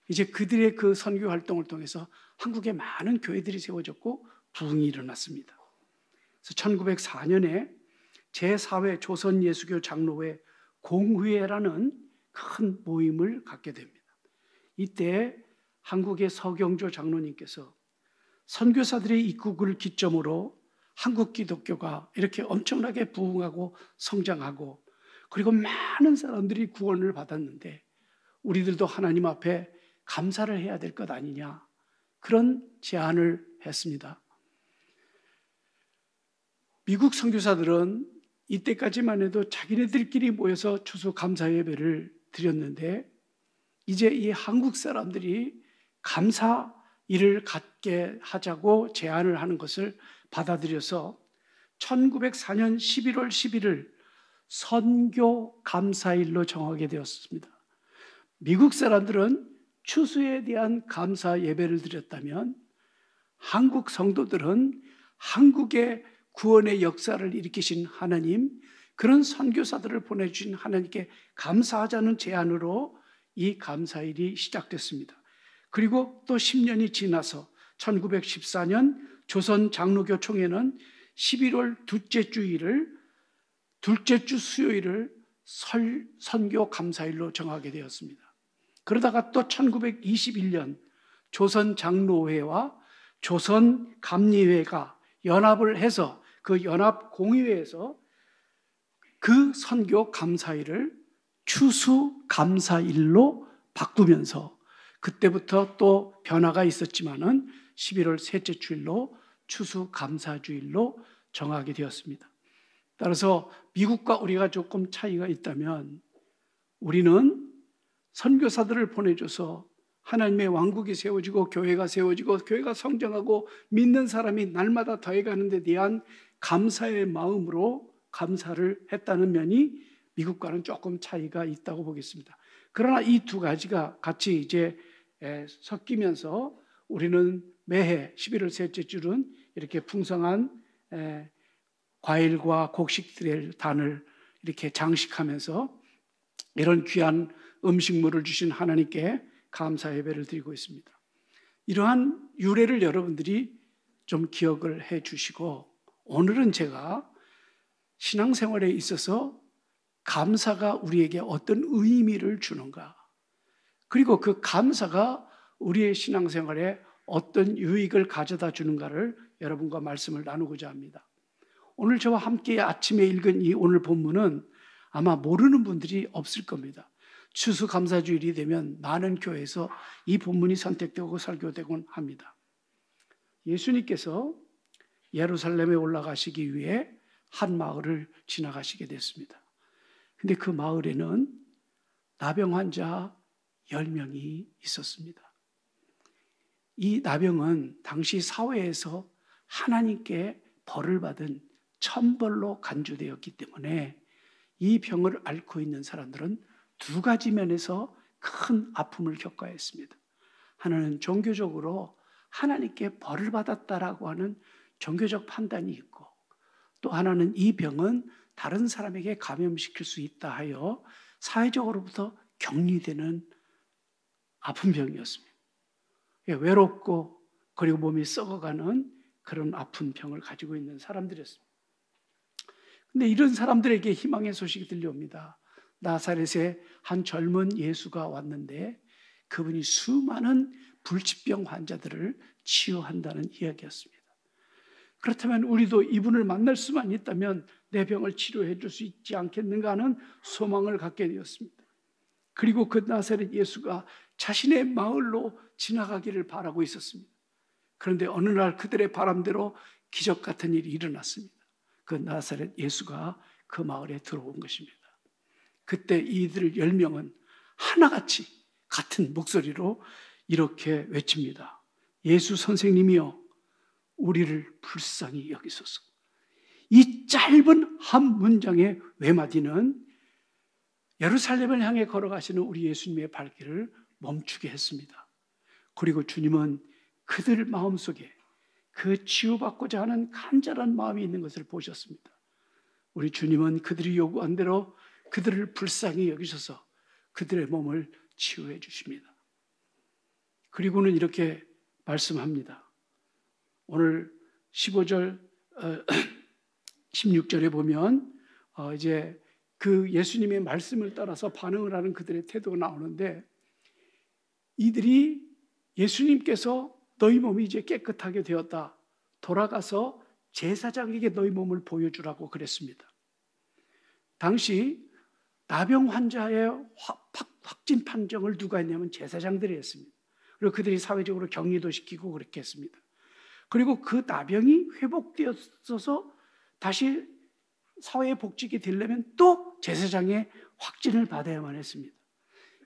이제 그들의 그 선교 활동을 통해서 한국에 많은 교회들이 세워졌고 부흥이 일어났습니다. 그래서 1904년에 제4회 조선예수교 장로회 공회라는 큰 모임을 갖게 됩니다. 이때 한국의 서경조 장로님께서 선교사들의 입국을 기점으로 한국 기독교가 이렇게 엄청나게 부흥하고 성장하고 그리고 많은 사람들이 구원을 받았는데 우리들도 하나님 앞에 감사를 해야 될 것 아니냐 그런 제안을 했습니다. 미국 선교사들은 이때까지만 해도 자기네들끼리 모여서 추수감사 예배를 드렸는데 이제 이 한국 사람들이 감사 일을 갖게 하자고 제안을 하는 것을 받아들여서 1904년 11월 11일 선교 감사일로 정하게 되었습니다. 미국 사람들은 추수에 대한 감사 예배를 드렸다면 한국 성도들은 한국의 구원의 역사를 일으키신 하나님, 그런 선교사들을 보내주신 하나님께 감사하자는 제안으로 이 감사일이 시작됐습니다. 그리고 또 10년이 지나서 1914년 조선 장로교 총회는 11월 둘째 주 수요일을 선교 감사일로 정하게 되었습니다. 그러다가 또 1921년 조선 장로회와 조선 감리회가 연합을 해서 그 연합 공의회에서 그 선교 감사일을 추수 감사일로 바꾸면서 그때부터 또 변화가 있었지만은 11월 셋째 주일로 추수 감사주일로 정하게 되었습니다. 따라서 미국과 우리가 조금 차이가 있다면 우리는 선교사들을 보내줘서 하나님의 왕국이 세워지고 교회가 세워지고 교회가 성장하고 믿는 사람이 날마다 더해가는 데 대한 감사의 마음으로 감사를 했다는 면이 미국과는 조금 차이가 있다고 보겠습니다. 그러나 이 두 가지가 같이 이제 섞이면서 우리는 매해 11월 셋째 주는 이렇게 풍성한 과일과 곡식들의 단을 이렇게 장식하면서 이런 귀한 음식물을 주신 하나님께 감사 예배를 드리고 있습니다. 이러한 유래를 여러분들이 좀 기억을 해 주시고, 오늘은 제가 신앙생활에 있어서 감사가 우리에게 어떤 의미를 주는가, 그리고 그 감사가 우리의 신앙생활에 어떤 유익을 가져다 주는가를 여러분과 말씀을 나누고자 합니다. 오늘 저와 함께 아침에 읽은 이 오늘 본문은 아마 모르는 분들이 없을 겁니다. 추수감사주일이 되면 많은 교회에서 이 본문이 선택되고 설교되곤 합니다. 예수님께서 예루살렘에 올라가시기 위해 한 마을을 지나가시게 됐습니다. 근데 그 마을에는 나병 환자 10명이 있었습니다. 이 나병은 당시 사회에서 하나님께 벌을 받은 천벌로 간주되었기 때문에 이 병을 앓고 있는 사람들은 두 가지 면에서 큰 아픔을 겪어야 했습니다. 하나는 종교적으로 하나님께 벌을 받았다라고 하는 종교적 판단이 있고, 또 하나는 이 병은 다른 사람에게 감염시킬 수 있다 하여 사회적으로부터 격리되는 아픈 병이었습니다. 외롭고 그리고 몸이 썩어가는 그런 아픈 병을 가지고 있는 사람들이었습니다. 근데 이런 사람들에게 희망의 소식이 들려옵니다. 나사렛에 한 젊은 예수가 왔는데 그분이 수많은 불치병 환자들을 치유한다는 이야기였습니다. 그렇다면 우리도 이분을 만날 수만 있다면 내 병을 치료해 줄 수 있지 않겠는가 하는 소망을 갖게 되었습니다. 그리고 그 나사렛 예수가 자신의 마을로 지나가기를 바라고 있었습니다. 그런데 어느 날 그들의 바람대로 기적 같은 일이 일어났습니다. 그 나사렛 예수가 그 마을에 들어온 것입니다. 그때 이들 10명은 하나같이 같은 목소리로 이렇게 외칩니다. 예수 선생님이여, 우리를 불쌍히 여기소서. 이 짧은 한 문장의 외마디는 예루살렘을 향해 걸어가시는 우리 예수님의 발길을 멈추게 했습니다. 그리고 주님은 그들 마음속에 그 치유받고자 하는 간절한 마음이 있는 것을 보셨습니다. 우리 주님은 그들이 요구한 대로 그들을 불쌍히 여기셔서 그들의 몸을 치유해 주십니다. 그리고는 이렇게 말씀합니다. 오늘 15절, 16절에 보면 이제 그 예수님의 말씀을 따라서 반응을 하는 그들의 태도가 나오는데, 이들이 예수님께서 너희 몸이 이제 깨끗하게 되었다, 돌아가서 제사장에게 너희 몸을 보여주라고 그랬습니다. 당시 나병 환자의 확진 판정을 누가 했냐면 제사장들이 했습니다. 그리고 그들이 사회적으로 격리도 시키고 그렇게 했습니다. 그리고 그 나병이 회복되어서 다시 사회에 복직이 되려면 또 제사장의 확진을 받아야만 했습니다.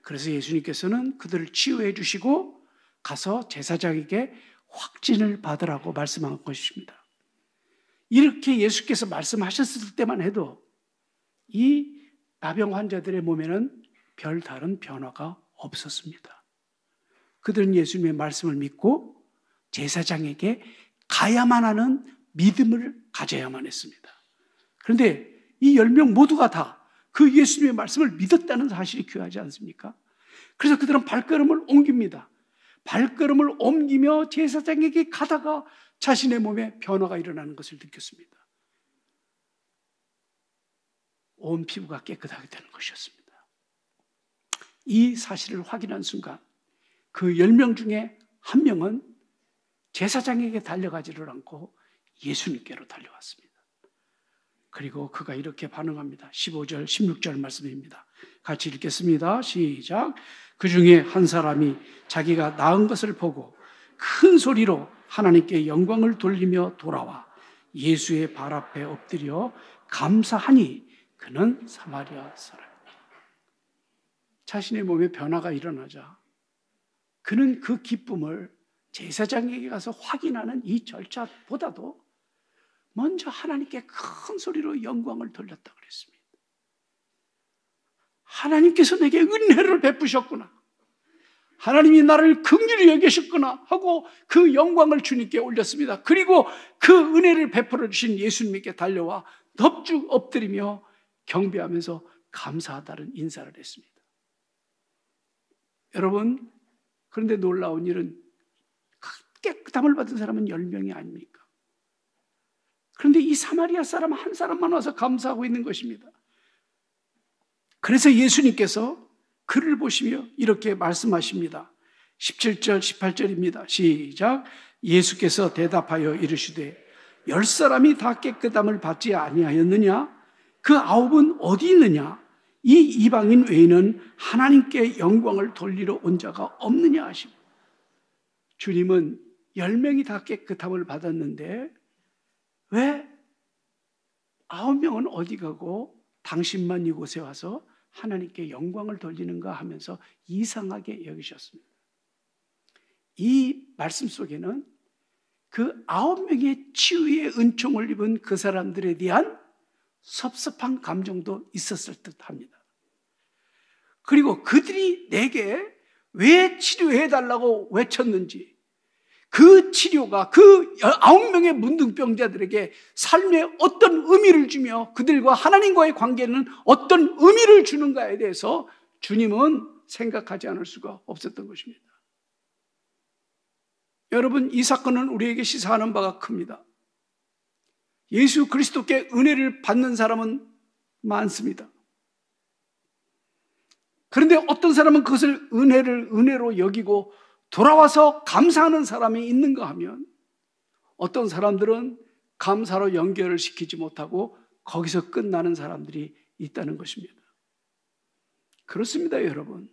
그래서 예수님께서는 그들을 치유해 주시고 가서 제사장에게 확진을 받으라고 말씀한 것입니다. 이렇게 예수께서 말씀하셨을 때만 해도 이 나병 환자들의 몸에는 별다른 변화가 없었습니다. 그들은 예수님의 말씀을 믿고 제사장에게 가야만 하는 믿음을 가져야만 했습니다. 그런데 이 10명 모두가 다 그 예수님의 말씀을 믿었다는 사실이 귀하지 않습니까? 그래서 그들은 발걸음을 옮깁니다. 발걸음을 옮기며 제사장에게 가다가 자신의 몸에 변화가 일어나는 것을 느꼈습니다. 온 피부가 깨끗하게 되는 것이었습니다. 이 사실을 확인한 순간 그 10명 중에 한 명은 제사장에게 달려가지를 않고 예수님께로 달려왔습니다. 그리고 그가 이렇게 반응합니다. 15절, 16절 말씀입니다. 같이 읽겠습니다. 시작. 그 중에 한 사람이 자기가 나은 것을 보고 큰 소리로 하나님께 영광을 돌리며 돌아와 예수의 발 앞에 엎드려 감사하니 그는 사마리아 사람입니다. 자신의 몸에 변화가 일어나자 그는 그 기쁨을 제사장에게 가서 확인하는 이 절차보다도 먼저 하나님께 큰 소리로 영광을 돌렸다고 그랬습니다. 하나님께서 내게 은혜를 베푸셨구나. 하나님이 나를 긍휼히 여기셨구나 하고 그 영광을 주님께 올렸습니다. 그리고 그 은혜를 베풀어 주신 예수님께 달려와 넙죽 엎드리며 경배하면서 감사하다는 인사를 했습니다. 여러분, 그런데 놀라운 일은 깨끗함을 받은 사람은 10명이 아닙니까? 그런데 이 사마리아 사람 한 사람만 와서 감사하고 있는 것입니다. 그래서 예수님께서 그를 보시며 이렇게 말씀하십니다. 17절, 18절입니다. 시작. 예수께서 대답하여 이르시되 10사람이 다 깨끗함을 받지 아니하였느냐? 그 9은 어디 있느냐? 이 이방인 외에는 하나님께 영광을 돌리러 온 자가 없느냐 하십니다. 주님은 10명이 다 깨끗함을 받았는데 왜 9명은 어디 가고 당신만 이곳에 와서 하나님께 영광을 돌리는가 하면서 이상하게 여기셨습니다. 이 말씀 속에는 그 9명의 치유의 은총을 입은 그 사람들에 대한 섭섭한 감정도 있었을 듯합니다. 그리고 그들이 내게 왜 치료해달라고 외쳤는지, 그 치료가 그 9명의 문둥병자들에게 삶에 어떤 의미를 주며 그들과 하나님과의 관계는 어떤 의미를 주는가에 대해서 주님은 생각하지 않을 수가 없었던 것입니다. 여러분, 이 사건은 우리에게 시사하는 바가 큽니다. 예수 그리스도께 은혜를 받는 사람은 많습니다. 그런데 어떤 사람은 그것을 은혜로 여기고 돌아와서 감사하는 사람이 있는가 하면 어떤 사람들은 감사로 연결을 시키지 못하고 거기서 끝나는 사람들이 있다는 것입니다. 그렇습니다, 여러분.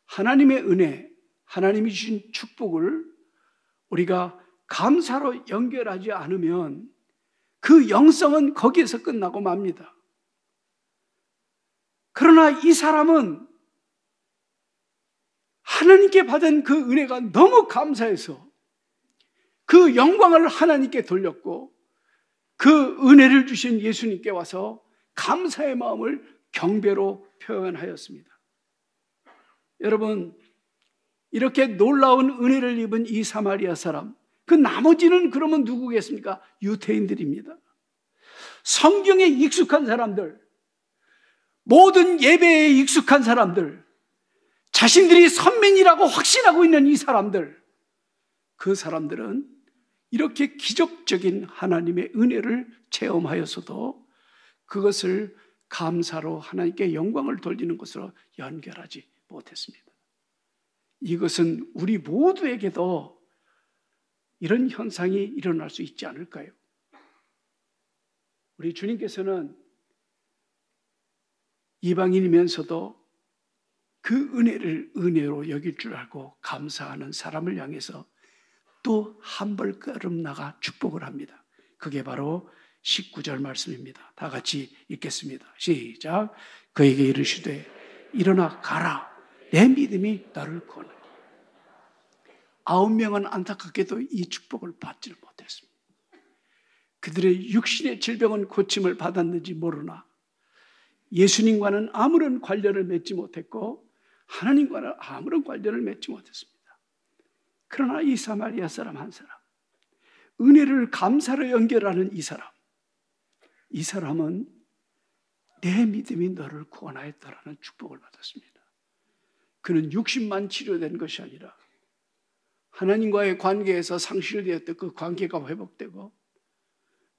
하나님의 은혜, 하나님이 주신 축복을 우리가 감사로 연결하지 않으면 그 영성은 거기에서 끝나고 맙니다. 그러나 이 사람은 하나님께 받은 그 은혜가 너무 감사해서 그 영광을 하나님께 돌렸고 그 은혜를 주신 예수님께 와서 감사의 마음을 경배로 표현하였습니다. 여러분, 이렇게 놀라운 은혜를 입은 이 사마리아 사람, 그 나머지는 그러면 누구겠습니까? 유대인들입니다. 성경에 익숙한 사람들, 모든 예배에 익숙한 사람들, 자신들이 선민이라고 확신하고 있는 이 사람들, 그 사람들은 이렇게 기적적인 하나님의 은혜를 체험하여서도 그것을 감사로 하나님께 영광을 돌리는 것으로 연결하지 못했습니다. 이것은 우리 모두에게도 이런 현상이 일어날 수 있지 않을까요? 우리 주님께서는 이방인이면서도 그 은혜를 은혜로 여길 줄 알고 감사하는 사람을 향해서 또 한 발걸음 나가 축복을 합니다. 그게 바로 19절 말씀입니다. 다 같이 읽겠습니다. 시작. 그에게 이르시되 일어나 가라. 내 믿음이 너를 구원하리. 9명은 안타깝게도 이 축복을 받지를 못했습니다. 그들의 육신의 질병은 고침을 받았는지 모르나 예수님과는 아무런 관련을 맺지 못했고 하나님과는 아무런 관련을 맺지 못했습니다. 그러나 이 사마리아 사람 한 사람, 은혜를 감사로 연결하는 이 사람은 내 믿음이 너를 구원하였다라는 축복을 받았습니다. 그는 육신만 치료된 것이 아니라 하나님과의 관계에서 상실되었던 그 관계가 회복되고,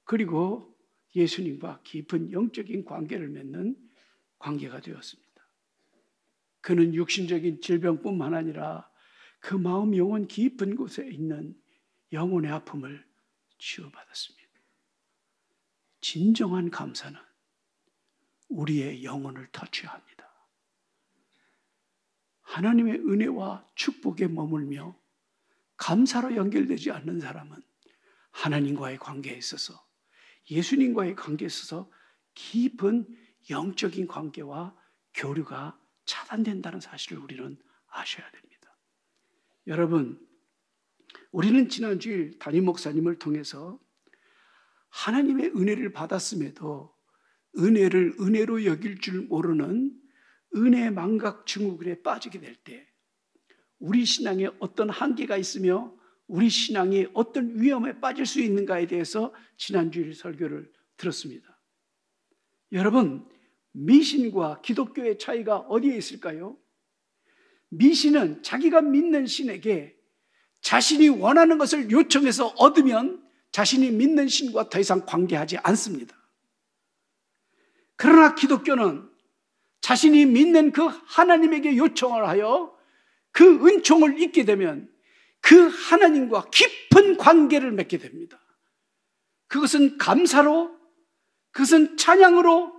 그리고 예수님과 깊은 영적인 관계를 맺는 관계가 되었습니다. 그는 육신적인 질병뿐만 아니라 그 마음 영혼 깊은 곳에 있는 영혼의 아픔을 치유받았습니다. 진정한 감사는 우리의 영혼을 터치합니다. 하나님의 은혜와 축복에 머물며 감사로 연결되지 않는 사람은 하나님과의 관계에 있어서, 예수님과의 관계에 있어서 깊은 영적인 관계와 교류가 차단된다는 사실을 우리는 아셔야 됩니다. 여러분, 우리는 지난 주일 담임 목사님을 통해서 하나님의 은혜를 받았음에도 은혜를 은혜로 여길 줄 모르는 은혜 망각 증후군에 빠지게 될 때 우리 신앙에 어떤 한계가 있으며 우리 신앙이 어떤 위험에 빠질 수 있는가에 대해서 지난주일 설교를 들었습니다. 여러분, 미신과 기독교의 차이가 어디에 있을까요? 미신은 자기가 믿는 신에게 자신이 원하는 것을 요청해서 얻으면 자신이 믿는 신과 더 이상 관계하지 않습니다. 그러나 기독교는 자신이 믿는 그 하나님에게 요청을 하여 그 은총을 잊게 되면 그 하나님과 깊은 관계를 맺게 됩니다. 그것은 감사로, 그것은 찬양으로,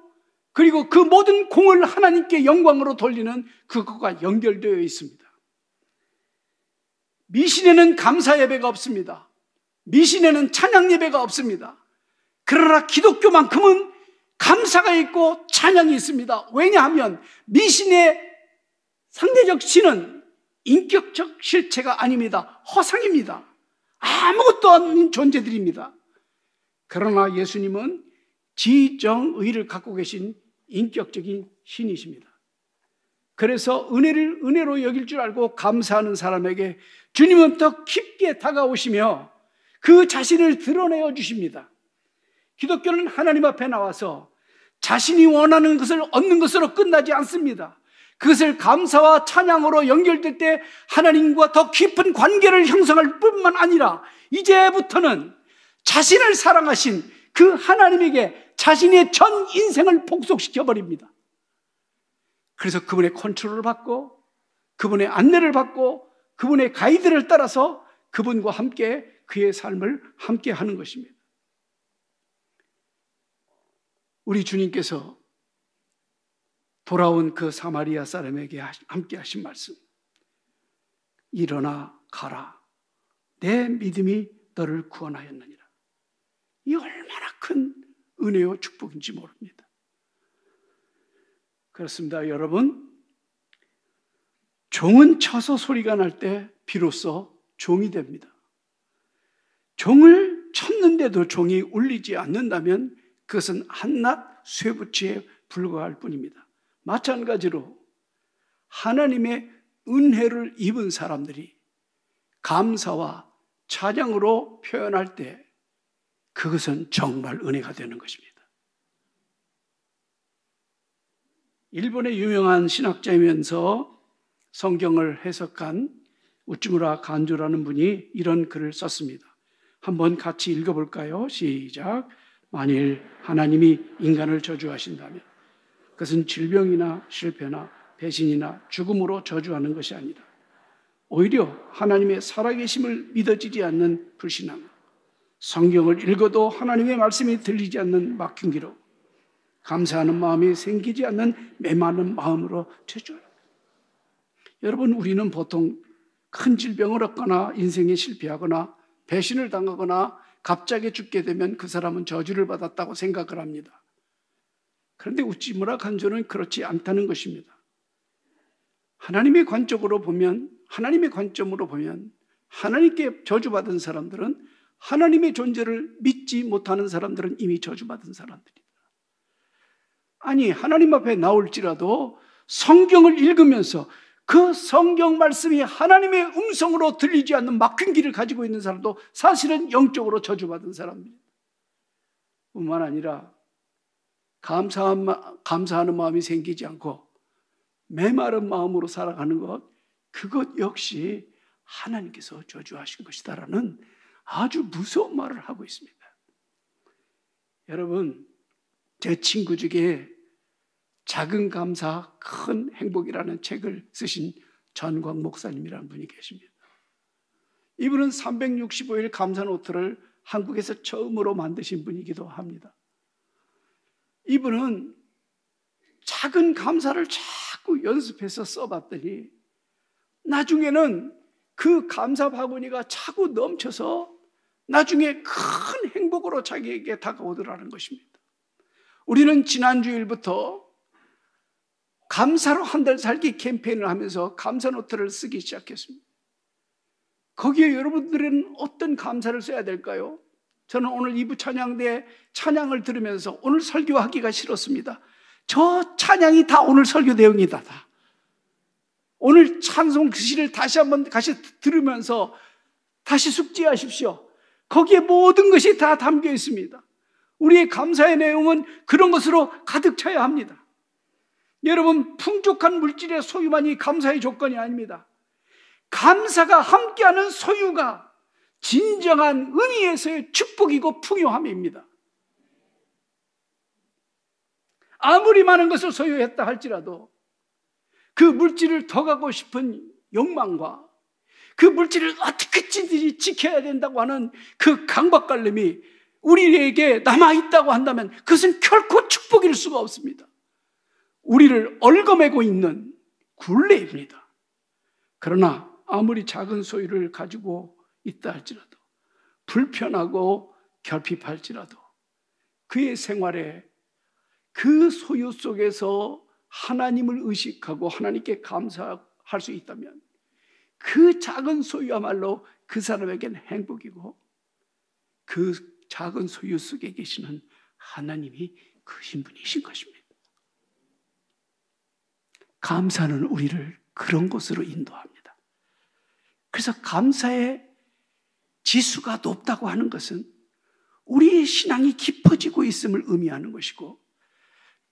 그리고 그 모든 공을 하나님께 영광으로 돌리는 그것과 연결되어 있습니다. 미신에는 감사 예배가 없습니다. 미신에는 찬양 예배가 없습니다. 그러나 기독교만큼은 감사가 있고 찬양이 있습니다. 왜냐하면 미신의 상대적 신은 인격적 실체가 아닙니다. 허상입니다. 아무것도 아닌 존재들입니다. 그러나 예수님은 지정의를 갖고 계신 인격적인 신이십니다. 그래서 은혜를 은혜로 여길 줄 알고 감사하는 사람에게 주님은 더 깊게 다가오시며 그 자신을 드러내어 주십니다. 기독교는 하나님 앞에 나와서 자신이 원하는 것을 얻는 것으로 끝나지 않습니다. 그것을 감사와 찬양으로 연결될 때 하나님과 더 깊은 관계를 형성할 뿐만 아니라 이제부터는 자신을 사랑하신 그 하나님에게 자신의 전 인생을 복속시켜버립니다. 그래서 그분의 컨트롤을 받고 그분의 안내를 받고 그분의 가이드를 따라서 그분과 함께 그의 삶을 함께 하는 것입니다. 우리 주님께서 돌아온 그 사마리아 사람에게 함께 하신 말씀, 일어나 가라, 내 믿음이 너를 구원하였느니라. 이 얼마나 큰 은혜와 축복인지 모릅니다. 그렇습니다. 여러분, 종은 쳐서 소리가 날 때 비로소 종이 됩니다. 종을 쳤는데도 종이 울리지 않는다면 그것은 한낱 쇠붙이에 불과할 뿐입니다. 마찬가지로 하나님의 은혜를 입은 사람들이 감사와 찬양으로 표현할 때 그것은 정말 은혜가 되는 것입니다. 일본의 유명한 신학자이면서 성경을 해석한 우츠무라 간조라는 분이 이런 글을 썼습니다. 한번 같이 읽어볼까요? 시작. 만일 하나님이 인간을 저주하신다면 그것은 질병이나 실패나 배신이나 죽음으로 저주하는 것이 아니라 오히려 하나님의 살아계심을 믿어지지 않는 불신앙, 성경을 읽어도 하나님의 말씀이 들리지 않는 막힌기로 감사하는 마음이 생기지 않는 메마른 마음으로 저주합니다. 여러분, 우리는 보통 큰 질병을 얻거나 인생에 실패하거나 배신을 당하거나 갑자기 죽게 되면 그 사람은 저주를 받았다고 생각을 합니다. 그런데 우츠무라 간조는 그렇지 않다는 것입니다. 하나님의 관점으로 보면 하나님께 저주받은 사람들은 하나님의 존재를 믿지 못하는 사람들은 이미 저주받은 사람들이다. 아니, 하나님 앞에 나올지라도 성경을 읽으면서 그 성경 말씀이 하나님의 음성으로 들리지 않는 막힌 길을 가지고 있는 사람도 사실은 영적으로 저주받은 사람입니다. 뿐만 아니라 감사하는 마음이 생기지 않고 메마른 마음으로 살아가는 것, 그것 역시 하나님께서 저주하신 것이다라는 아주 무서운 말을 하고 있습니다. 여러분, 제 친구 중에 작은 감사 큰 행복이라는 책을 쓰신 전광 목사님이라는 분이 계십니다. 이분은 365일 감사 노트를 한국에서 처음으로 만드신 분이기도 합니다. 이분은 작은 감사를 자꾸 연습해서 써봤더니 나중에는 그 감사 바구니가 차고 넘쳐서 나중에 큰 행복으로 자기에게 다가오더라는 것입니다. 우리는 지난주일부터 감사로 한 달 살기 캠페인을 하면서 감사 노트를 쓰기 시작했습니다. 거기에 여러분들은 어떤 감사를 써야 될까요? 저는 오늘 2부 찬양대 찬양을 들으면서 오늘 설교하기가 싫었습니다. 저 찬양이 다 오늘 설교 내용이다. 다. 오늘 찬송 시를 다시 한번 들으면서 다시 숙지하십시오. 거기에 모든 것이 다 담겨 있습니다. 우리의 감사의 내용은 그런 것으로 가득 차야 합니다. 여러분, 풍족한 물질의 소유만이 감사의 조건이 아닙니다. 감사가 함께하는 소유가 진정한 은혜에서의 축복이고 풍요함입니다. 아무리 많은 것을 소유했다 할지라도 그 물질을 더 갖고 싶은 욕망과 그 물질을 어떻게든지 지켜야 된다고 하는 그 강박관념이 우리에게 남아있다고 한다면 그것은 결코 축복일 수가 없습니다. 우리를 얽어매고 있는 굴레입니다. 그러나 아무리 작은 소유를 가지고 있다 할지라도 불편하고 결핍할지라도 그의 생활에 그 소유 속에서 하나님을 의식하고 하나님께 감사할 수 있다면 그 작은 소유야말로 그 사람에게는 행복이고 그 작은 소유 속에 계시는 하나님이 그 신분이신 것입니다. 감사는 우리를 그런 곳으로 인도합니다. 그래서 감사의 지수가 높다고 하는 것은 우리의 신앙이 깊어지고 있음을 의미하는 것이고,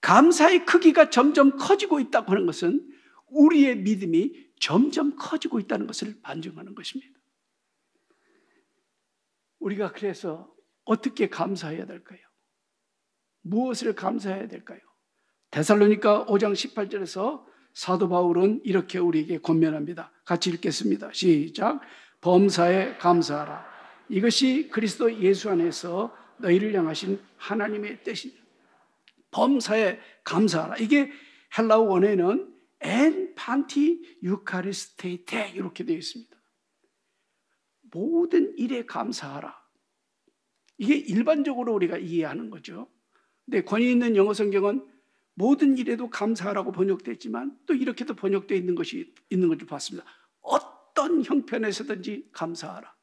감사의 크기가 점점 커지고 있다고 하는 것은 우리의 믿음이 점점 커지고 있다는 것을 반증하는 것입니다. 우리가 그래서 어떻게 감사해야 될까요? 무엇을 감사해야 될까요? 데살로니가 5장 18절에서 사도 바울은 이렇게 우리에게 권면합니다. 같이 읽겠습니다. 시작. 범사에 감사하라. 이것이 그리스도 예수 안에서 너희를 향하신 하나님의 뜻이다. 범사에 감사하라. 이게 헬라어 원어에는 엔 판티 유카리스테이테 이렇게 되어 있습니다. 모든 일에 감사하라. 이게 일반적으로 우리가 이해하는 거죠. 근데 권위 있는 영어 성경은 모든 일에도 감사하라고 번역되어 또 이렇게도 번역되어 있는 것이 있는 것을 봤습니다. 어떤 형편에서든지 감사하라.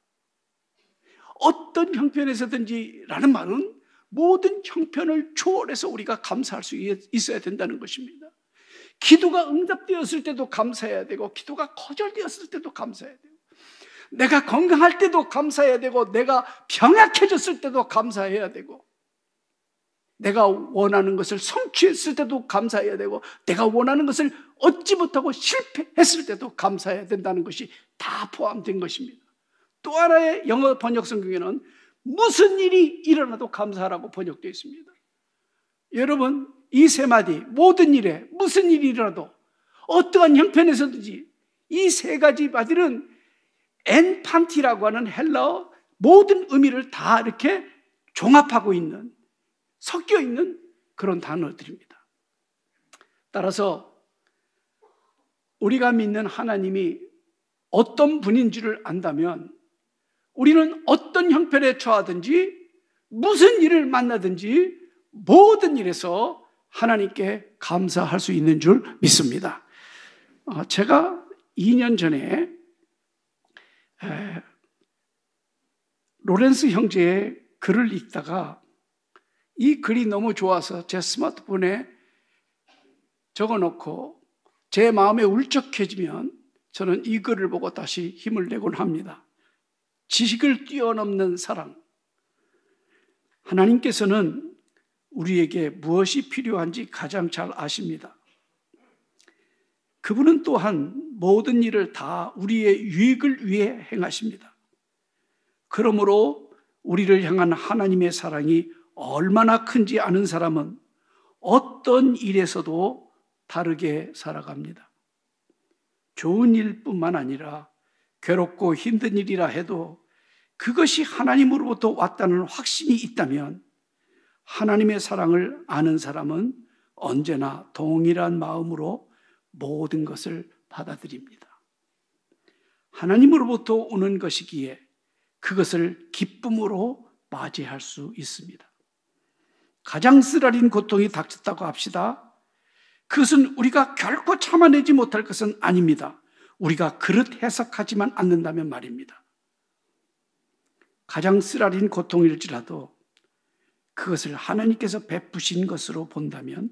어떤 형편에서든지 라는 말은 모든 형편을 초월해서 우리가 감사할 수 있어야 된다는 것입니다. 기도가 응답되었을 때도 감사해야 되고, 기도가 거절되었을 때도 감사해야 되고, 내가 건강할 때도 감사해야 되고, 내가 병약해졌을 때도 감사해야 되고, 내가 원하는 것을 성취했을 때도 감사해야 되고, 내가 원하는 것을 얻지 못하고 실패했을 때도 감사해야 된다는 것이 다 포함된 것입니다. 또 하나의 영어 번역 성경에는 무슨 일이 일어나도 감사하라고 번역되어 있습니다. 여러분, 이 세 마디, 모든 일에 무슨 일이 일어나도 어떠한 형편에서든지 이 세 가지 마디는 엔판티라고 하는 헬라어 모든 의미를 다 이렇게 종합하고 있는, 섞여 있는 그런 단어들입니다. 따라서 우리가 믿는 하나님이 어떤 분인 줄을 안다면 우리는 어떤 형편에 처하든지 무슨 일을 만나든지 모든 일에서 하나님께 감사할 수 있는 줄 믿습니다. 제가 2년 전에 로렌스 형제의 글을 읽다가 이 글이 너무 좋아서 제 스마트폰에 적어놓고 제 마음에 울적해지면 저는 이 글을 보고 다시 힘을 내곤 합니다. 지식을 뛰어넘는 사랑. 하나님께서는 우리에게 무엇이 필요한지 가장 잘 아십니다. 그분은 또한 모든 일을 다 우리의 유익을 위해 행하십니다. 그러므로 우리를 향한 하나님의 사랑이 얼마나 큰지 아는 사람은 어떤 일에서도 다르게 살아갑니다. 좋은 일뿐만 아니라 괴롭고 힘든 일이라 해도 그것이 하나님으로부터 왔다는 확신이 있다면 하나님의 사랑을 아는 사람은 언제나 동일한 마음으로 모든 것을 받아들입니다. 하나님으로부터 오는 것이기에 그것을 기쁨으로 맞이할 수 있습니다. 가장 쓰라린 고통이 닥쳤다고 합시다. 그것은 우리가 결코 참아내지 못할 것은 아닙니다. 우리가 그릇 해석하지만 않는다면 말입니다. 가장 쓰라린 고통일지라도 그것을 하나님께서 베푸신 것으로 본다면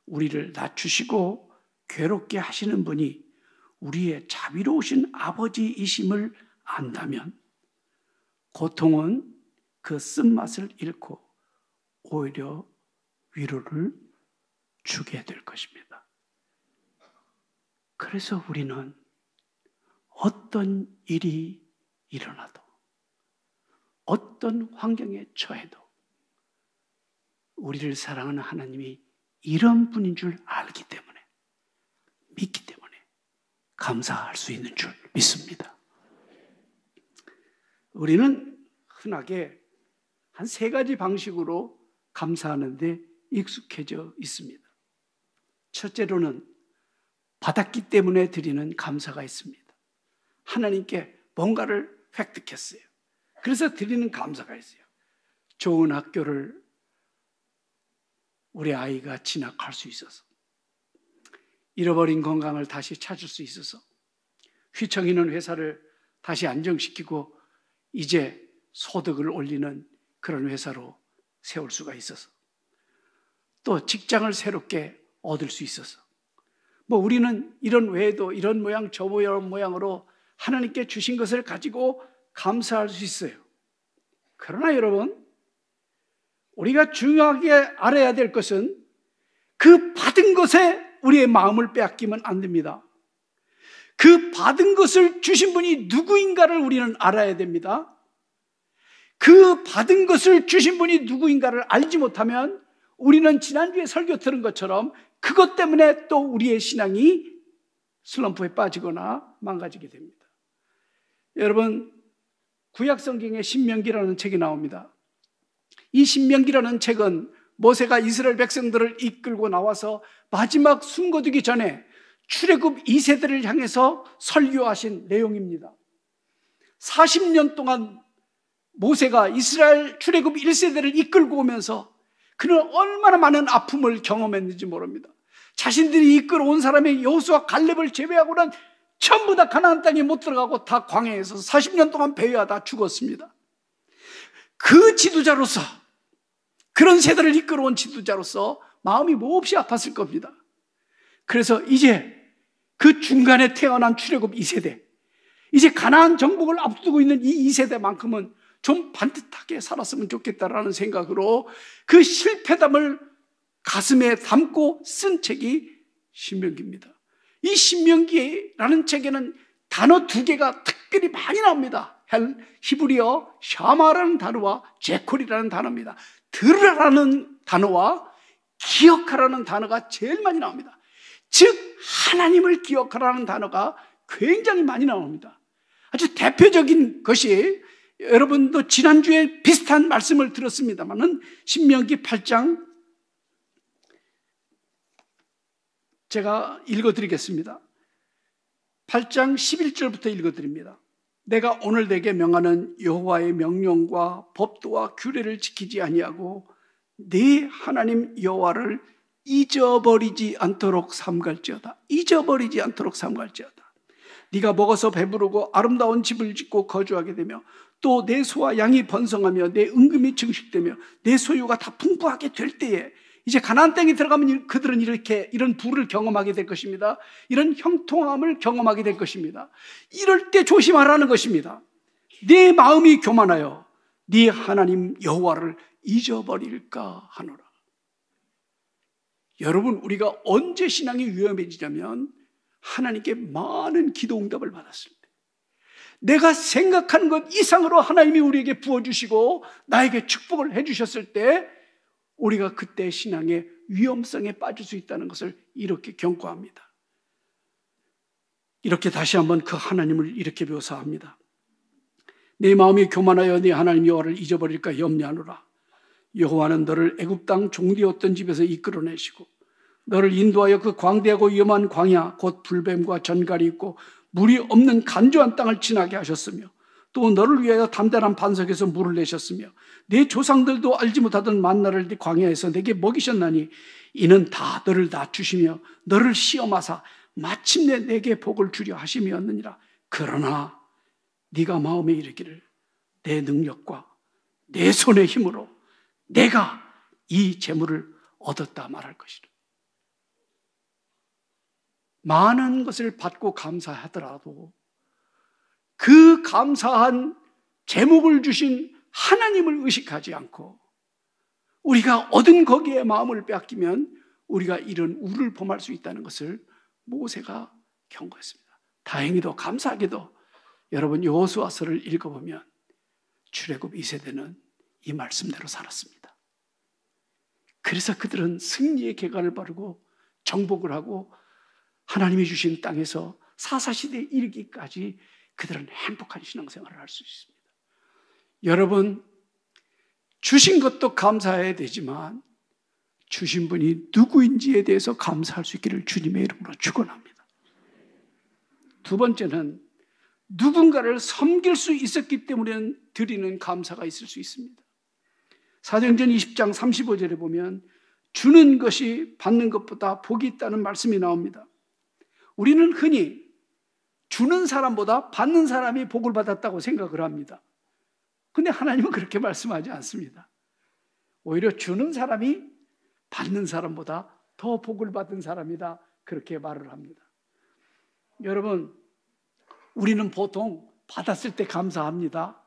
우리를 낮추시고 괴롭게 하시는 분이 우리의 자비로우신 아버지이심을 안다면 고통은 그 쓴맛을 잃고 오히려 위로를 주게 될 것입니다. 그래서 우리는 어떤 일이 일어나도 어떤 환경에 처해도 우리를 사랑하는 하나님이 이런 분인 줄 알기 때문에, 믿기 때문에 감사할 수 있는 줄 믿습니다. 우리는 흔하게 한 3가지 방식으로 감사하는데 익숙해져 있습니다. 첫째로는 받았기 때문에 드리는 감사가 있습니다. 하나님께 뭔가를 획득했어요. 그래서 드리는 감사가 있어요. 좋은 학교를 우리 아이가 진학할 수 있어서, 잃어버린 건강을 다시 찾을 수 있어서, 휘청이는 회사를 다시 안정시키고 이제 소득을 올리는 그런 회사로 세울 수가 있어서, 또 직장을 새롭게 얻을 수 있어서, 우리는 이런 외에도 이런 모양 저 모양으로 하나님께 주신 것을 가지고 감사할 수 있어요. 그러나 여러분, 우리가 중요하게 알아야 될 것은 그 받은 것에 우리의 마음을 빼앗기면 안 됩니다. 그 받은 것을 주신 분이 누구인가를 우리는 알아야 됩니다. 그 받은 것을 주신 분이 누구인가를 알지 못하면 우리는 지난주에 설교 들은 것처럼 그것 때문에 또 우리의 신앙이 슬럼프에 빠지거나 망가지게 됩니다. 여러분, 구약성경에 신명기라는 책이 나옵니다. 이 신명기라는 책은 모세가 이스라엘 백성들을 이끌고 나와서 마지막 숨거두기 전에 출애굽 2세대를 향해서 설교하신 내용입니다. 40년 동안 모세가 이스라엘 출애굽 1세대를 이끌고 오면서 그는 얼마나 많은 아픔을 경험했는지 모릅니다. 자신들이 이끌어온 사람의 여호수아 갈렙을 제외하고는 전부 다 가나안 땅에 못 들어가고 다 광야에서 40년 동안 배회하다 죽었습니다. 그 지도자로서, 그런 세대를 이끌어온 지도자로서 마음이 몹시 아팠을 겁니다. 그래서 이제 그 중간에 태어난 출애굽 2세대, 이제 가나안 정복을 앞두고 있는 이 2세대만큼은 좀 반듯하게 살았으면 좋겠다라는 생각으로 그 실패담을 가슴에 담고 쓴 책이 신명기입니다. 이 신명기라는 책에는 단어 2개가 특별히 많이 나옵니다. 히브리어 샤마라는 단어와 제콜이라는 단어입니다. 들으라는 단어와 기억하라는 단어가 제일 많이 나옵니다. 즉 하나님을 기억하라는 단어가 굉장히 많이 나옵니다. 아주 대표적인 것이, 여러분도 지난주에 비슷한 말씀을 들었습니다마는 신명기 8장 제가 읽어드리겠습니다. 8장 11절부터 읽어드립니다. 내가 오늘 내게 명하는 여호와의 명령과 법도와 규례를 지키지 아니하고 네 하나님 여호와를 잊어버리지 않도록 삼갈지어다. 잊어버리지 않도록 삼갈지어다. 네가 먹어서 배부르고 아름다운 집을 짓고 거주하게 되며 또 내 소와 양이 번성하며 내 은금이 증식되며 내 소유가 다 풍부하게 될 때에 이제 가나안 땅에 들어가면 그들은 이런 부를 경험하게 될 것입니다. 이런 형통함을 경험하게 될 것입니다. 이럴 때 조심하라는 것입니다. 네 마음이 교만하여 네 하나님 여호와를 잊어버릴까 하노라. 여러분, 우리가 언제 신앙이 위험해지냐면 하나님께 많은 기도 응답을 받았을 때, 내가 생각하는 것 이상으로 하나님이 우리에게 부어주시고 나에게 축복을 해주셨을 때 우리가 그때 신앙의 위험성에 빠질 수 있다는 것을 이렇게 경고합니다. 이렇게 다시 한번 그 하나님을 이렇게 묘사합니다. 내 마음이 교만하여 네 하나님 여호와를 잊어버릴까 염려하노라. 여호와는 너를 애굽 땅 종되었던 집에서 이끌어내시고 너를 인도하여 그 광대하고 위험한 광야 곧 불뱀과 전갈이 있고 물이 없는 간조한 땅을 지나게 하셨으며 또 너를 위하여 담대한 반석에서 물을 내셨으며 네 조상들도 알지 못하던 만나를 네 광야에서 내게 먹이셨나니 이는 다 너를 낮추시며 너를 시험하사 마침내 내게 복을 주려 하심이었느니라. 그러나 네가 마음에 이르기를 내 능력과 내 손의 힘으로 내가 이 재물을 얻었다 말할 것이라. 많은 것을 받고 감사하더라도 그 감사한 제목을 주신 하나님을 의식하지 않고 우리가 얻은 거기에 마음을 빼앗기면 우리가 이런 우를 범할 수 있다는 것을 모세가 경고했습니다. 다행히도 감사하게도 여러분 여호수아서를 읽어보면 출애굽 2세대는 이 말씀대로 살았습니다. 그래서 그들은 승리의 계관을 바르고 정복을 하고 하나님이 주신 땅에서 사사시대에 이르기까지 그들은 행복한 신앙생활을 할 수 있습니다. 여러분, 주신 것도 감사해야 되지만 주신 분이 누구인지에 대해서 감사할 수 있기를 주님의 이름으로 축원합니다. 두 번째는 누군가를 섬길 수 있었기 때문에 드리는 감사가 있을 수 있습니다. 사도행전 20장 35절에 보면 주는 것이 받는 것보다 복이 있다는 말씀이 나옵니다. 우리는 흔히 주는 사람보다 받는 사람이 복을 받았다고 생각을 합니다. 근데 하나님은 그렇게 말씀하지 않습니다. 오히려 주는 사람이 받는 사람보다 더 복을 받은 사람이다, 그렇게 말을 합니다. 여러분, 우리는 보통 받았을 때 감사합니다.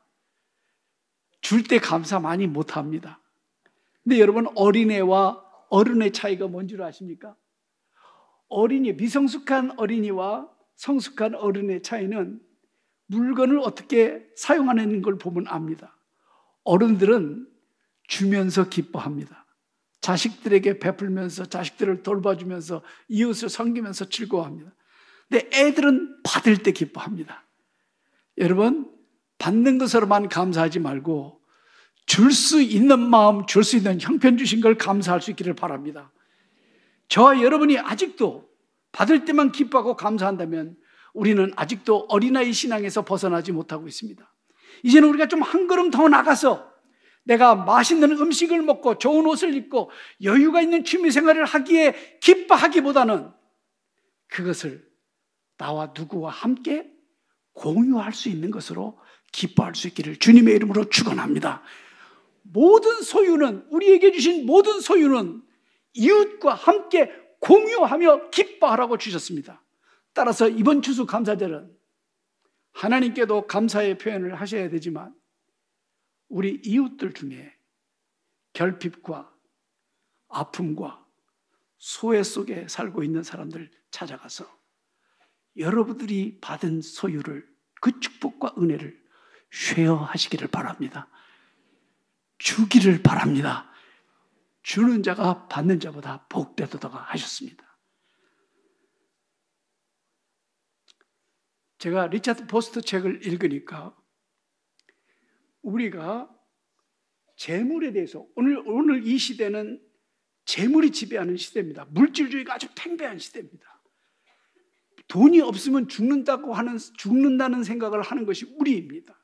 줄 때 감사 많이 못합니다. 근데 여러분, 어린애와 어른의 차이가 뭔지 아십니까? 어린이, 미성숙한 어린이와 성숙한 어른의 차이는 물건을 어떻게 사용하는 걸 보면 압니다. 어른들은 주면서 기뻐합니다. 자식들에게 베풀면서 자식들을 돌봐주면서 이웃을 섬기면서 즐거워합니다. 근데 애들은 받을 때 기뻐합니다. 여러분, 받는 것으로만 감사하지 말고 줄 수 있는 마음, 줄 수 있는 형편 주신 걸 감사할 수 있기를 바랍니다. 저와 여러분이 아직도 받을 때만 기뻐하고 감사한다면 우리는 아직도 어린아이 신앙에서 벗어나지 못하고 있습니다. 이제는 우리가 좀 한 걸음 더 나가서 내가 맛있는 음식을 먹고 좋은 옷을 입고 여유가 있는 취미생활을 하기에 기뻐하기보다는 그것을 나와 누구와 함께 공유할 수 있는 것으로 기뻐할 수 있기를 주님의 이름으로 축원합니다. 모든 소유는, 우리에게 주신 모든 소유는 이웃과 함께 공유하며 기뻐하라고 주셨습니다. 따라서 이번 추수 감사절은 하나님께도 감사의 표현을 하셔야 되지만 우리 이웃들 중에 결핍과 아픔과 소외 속에 살고 있는 사람들 찾아가서 여러분들이 받은 소유를, 그 축복과 은혜를 쉐어하시기를 바랍니다. 주기를 바랍니다. 주는 자가 받는 자보다 복되도다 하셨습니다. 제가 리차드 포스터 책을 읽으니까 우리가 재물에 대해서, 오늘 이 시대는 재물이 지배하는 시대입니다. 물질주의가 아주 팽배한 시대입니다. 돈이 없으면 죽는다는 생각을 하는 것이 우리입니다.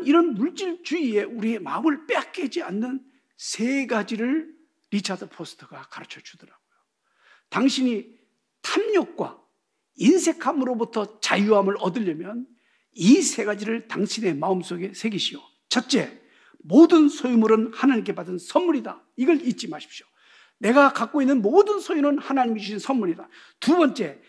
이런 물질주의에 우리의 마음을 빼앗기지 않는 세 가지를 리차드 포스터가 가르쳐 주더라고요. 당신이 탐욕과 인색함으로부터 자유함을 얻으려면 이 세 가지를 당신의 마음속에 새기시오. 첫째, 모든 소유물은 하나님께 받은 선물이다. 이걸 잊지 마십시오. 내가 갖고 있는 모든 소유는 하나님이 주신 선물이다. 두 번째,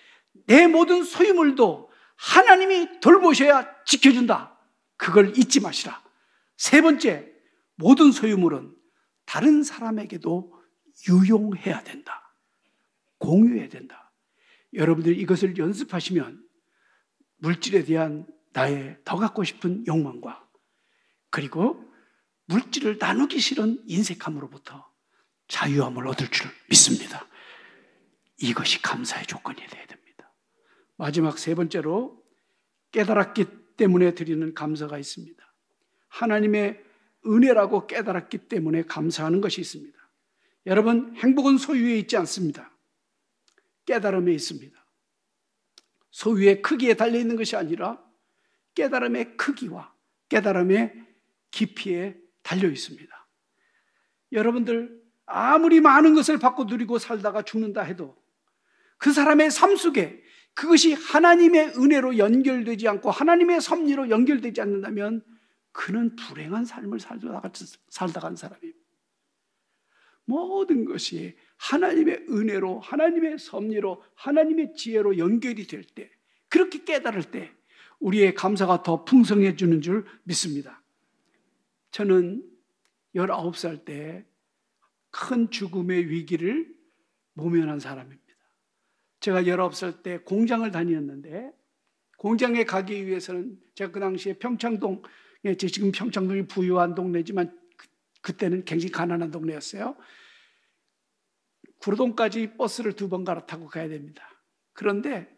내 모든 소유물도 하나님이 돌보셔야 지켜준다. 그걸 잊지 마시라. 세 번째, 모든 소유물은 다른 사람에게도 유용해야 된다. 공유해야 된다. 여러분들이 이것을 연습하시면 물질에 대한 나의 더 갖고 싶은 욕망과 그리고 물질을 나누기 싫은 인색함으로부터 자유함을 얻을 줄 믿습니다. 이것이 감사의 조건이 되어야 됩니다. 마지막 세 번째로 깨달았기 때문에 드리는 감사가 있습니다. 하나님의 은혜라고 깨달았기 때문에 감사하는 것이 있습니다. 여러분, 행복은 소유에 있지 않습니다. 깨달음에 있습니다. 소유의 크기에 달려있는 것이 아니라 깨달음의 크기와 깨달음의 깊이에 달려 있습니다. 여러분들 아무리 많은 것을 받고 누리고 살다가 죽는다 해도 그 사람의 삶 속에 그것이 하나님의 은혜로 연결되지 않고 하나님의 섭리로 연결되지 않는다면 그는 불행한 삶을 살다 간 사람입니다. 모든 것이 하나님의 은혜로 하나님의 섭리로 하나님의 지혜로 연결이 될 때, 그렇게 깨달을 때 우리의 감사가 더 풍성해지는 줄 믿습니다. 저는 19살 때 큰 죽음의 위기를 모면한 사람입니다. 제가 19살 때 공장을 다녔는데, 공장에 가기 위해서는 제가 그 당시에 평창동, 지금 평창동이 부유한 동네지만 그때는 굉장히 가난한 동네였어요. 구로동까지 버스를 2번 갈아타고 가야 됩니다. 그런데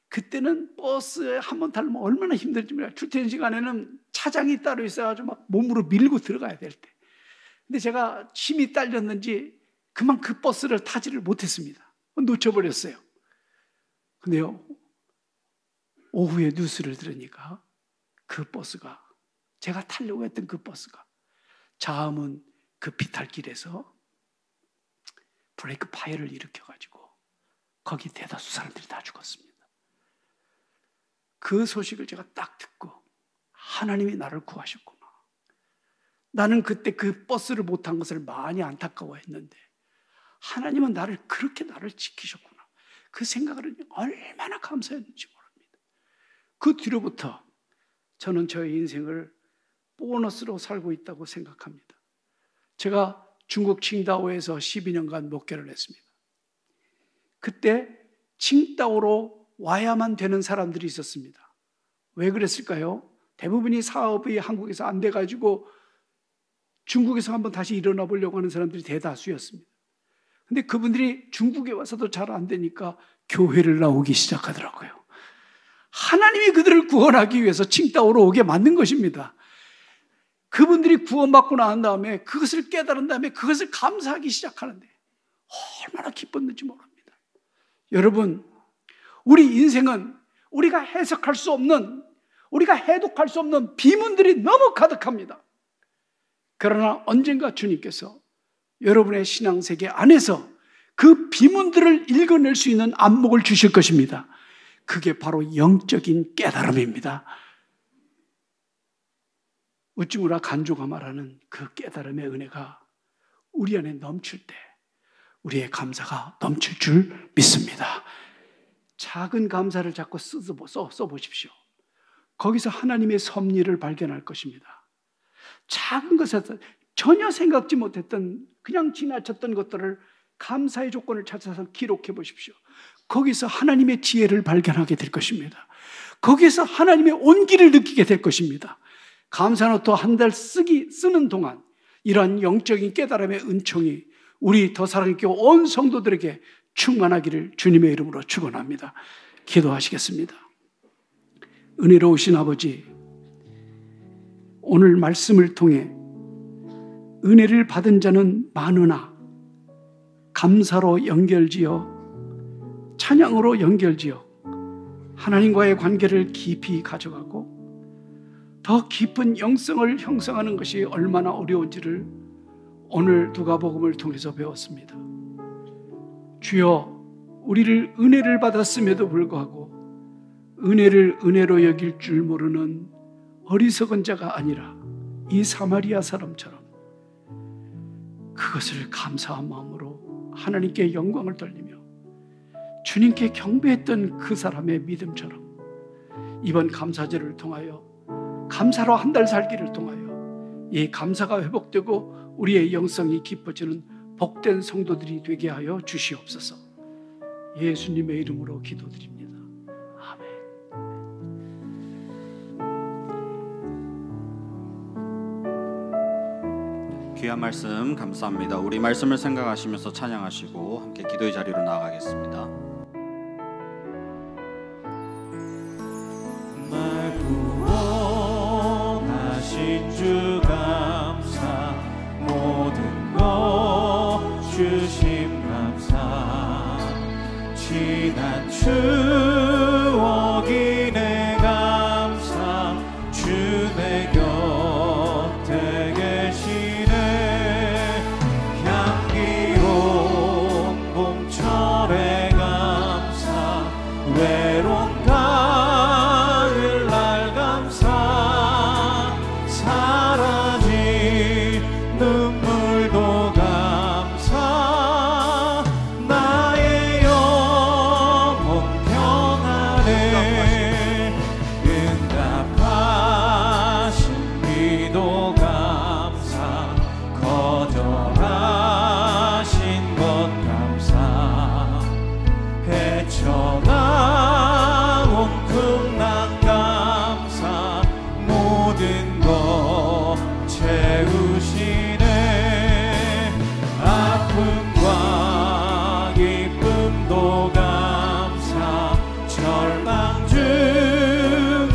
그때는 버스에 한 번 타면 얼마나 힘들지 몰라요. 출퇴근 시간에는 차장이 따로 있어가지고 막 몸으로 밀고 들어가야 될 때. 근데 제가 힘이 딸렸는지 그만 그 버스를 타지를 못했습니다. 놓쳐버렸어요. 근데요, 오후에 뉴스를 들으니까 그 버스가, 제가 타려고 했던 그 버스가 자음은 그 비탈길에서 브레이크 파이어를 일으켜가지고 거기 대다수 사람들이 다 죽었습니다. 그 소식을 제가 딱 듣고 하나님이 나를 구하셨구나. 나는 그때 그 버스를 못한 것을 많이 안타까워했는데 하나님은 그렇게 나를 지키셨구나. 그 생각을 얼마나 감사했는지 모릅니다. 그 뒤로부터 저는 저의 인생을 보너스로 살고 있다고 생각합니다. 제가 중국 칭다오에서 12년간 목회를 했습니다. 그때 칭다오로 와야만 되는 사람들이 있었습니다. 왜 그랬을까요? 대부분이 사업이 한국에서 안 돼가지고 중국에서 한번 다시 일어나 보려고 하는 사람들이 대다수였습니다. 근데 그분들이 중국에 와서도 잘 안 되니까 교회를 나오기 시작하더라고요. 하나님이 그들을 구원하기 위해서 칭다오로 오게 만든 것입니다. 그분들이 구원받고 난 다음에 그것을 깨달은 다음에 그것을 감사하기 시작하는데 얼마나 기뻤는지 모릅니다. 여러분, 우리 인생은 우리가 해석할 수 없는, 우리가 해독할 수 없는 비문들이 너무 가득합니다. 그러나 언젠가 주님께서 여러분의 신앙세계 안에서 그 비문들을 읽어낼 수 있는 안목을 주실 것입니다. 그게 바로 영적인 깨달음입니다. 우찌무라 간조가 말하는 그 깨달음의 은혜가 우리 안에 넘칠 때 우리의 감사가 넘칠 줄 믿습니다. 작은 감사를 자꾸 써보십시오. 거기서 하나님의 섭리를 발견할 것입니다. 작은 것에서 전혀 생각지 못했던, 그냥 지나쳤던 것들을 감사의 조건을 찾아서 기록해 보십시오. 거기서 하나님의 지혜를 발견하게 될 것입니다. 거기서 하나님의 온기를 느끼게 될 것입니다. 감사노트 한 달 쓰는 동안 이러한 영적인 깨달음의 은총이 우리 더 사랑있게 온 성도들에게 충만하기를 주님의 이름으로 축원합니다. 기도하시겠습니다. 은혜로우신 아버지, 오늘 말씀을 통해 은혜를 받은 자는 많으나 감사로 연결지어 찬양으로 연결지어 하나님과의 관계를 깊이 가져가고 더 깊은 영성을 형성하는 것이 얼마나 어려운지를 오늘 누가복음을 통해서 배웠습니다. 주여, 우리를 은혜를 받았음에도 불구하고 은혜를 은혜로 여길 줄 모르는 어리석은 자가 아니라 이 사마리아 사람처럼 그것을 감사한 마음으로 하나님께 영광을 돌리며 주님께 경배했던 그 사람의 믿음처럼 이번 감사제를 통하여, 감사로 한 달 살기를 통하여 이 감사가 회복되고 우리의 영성이 깊어지는 복된 성도들이 되게 하여 주시옵소서. 예수님의 이름으로 기도드립니다. 아멘. 귀한 말씀 감사합니다. 우리 말씀을 생각하시면서 찬양하시고 함께 기도의 자리로 나아가겠습니다. 날 구원하신 주 감사, 모든 것 주심 감사, 지난 추억이 내 감사, 주 내 곁에 계시네. 향기로운 봄철의 감사, 외로운 가을날 감사, 사라진 눈물도 감사, 나의 영혼 평안해. 응답하신 기도 감사, 거절하신 것 감사, 헤쳐나온 풍랑 감사, 모든 것 채우시네. 아픔과 기쁨도 감사, 절망 중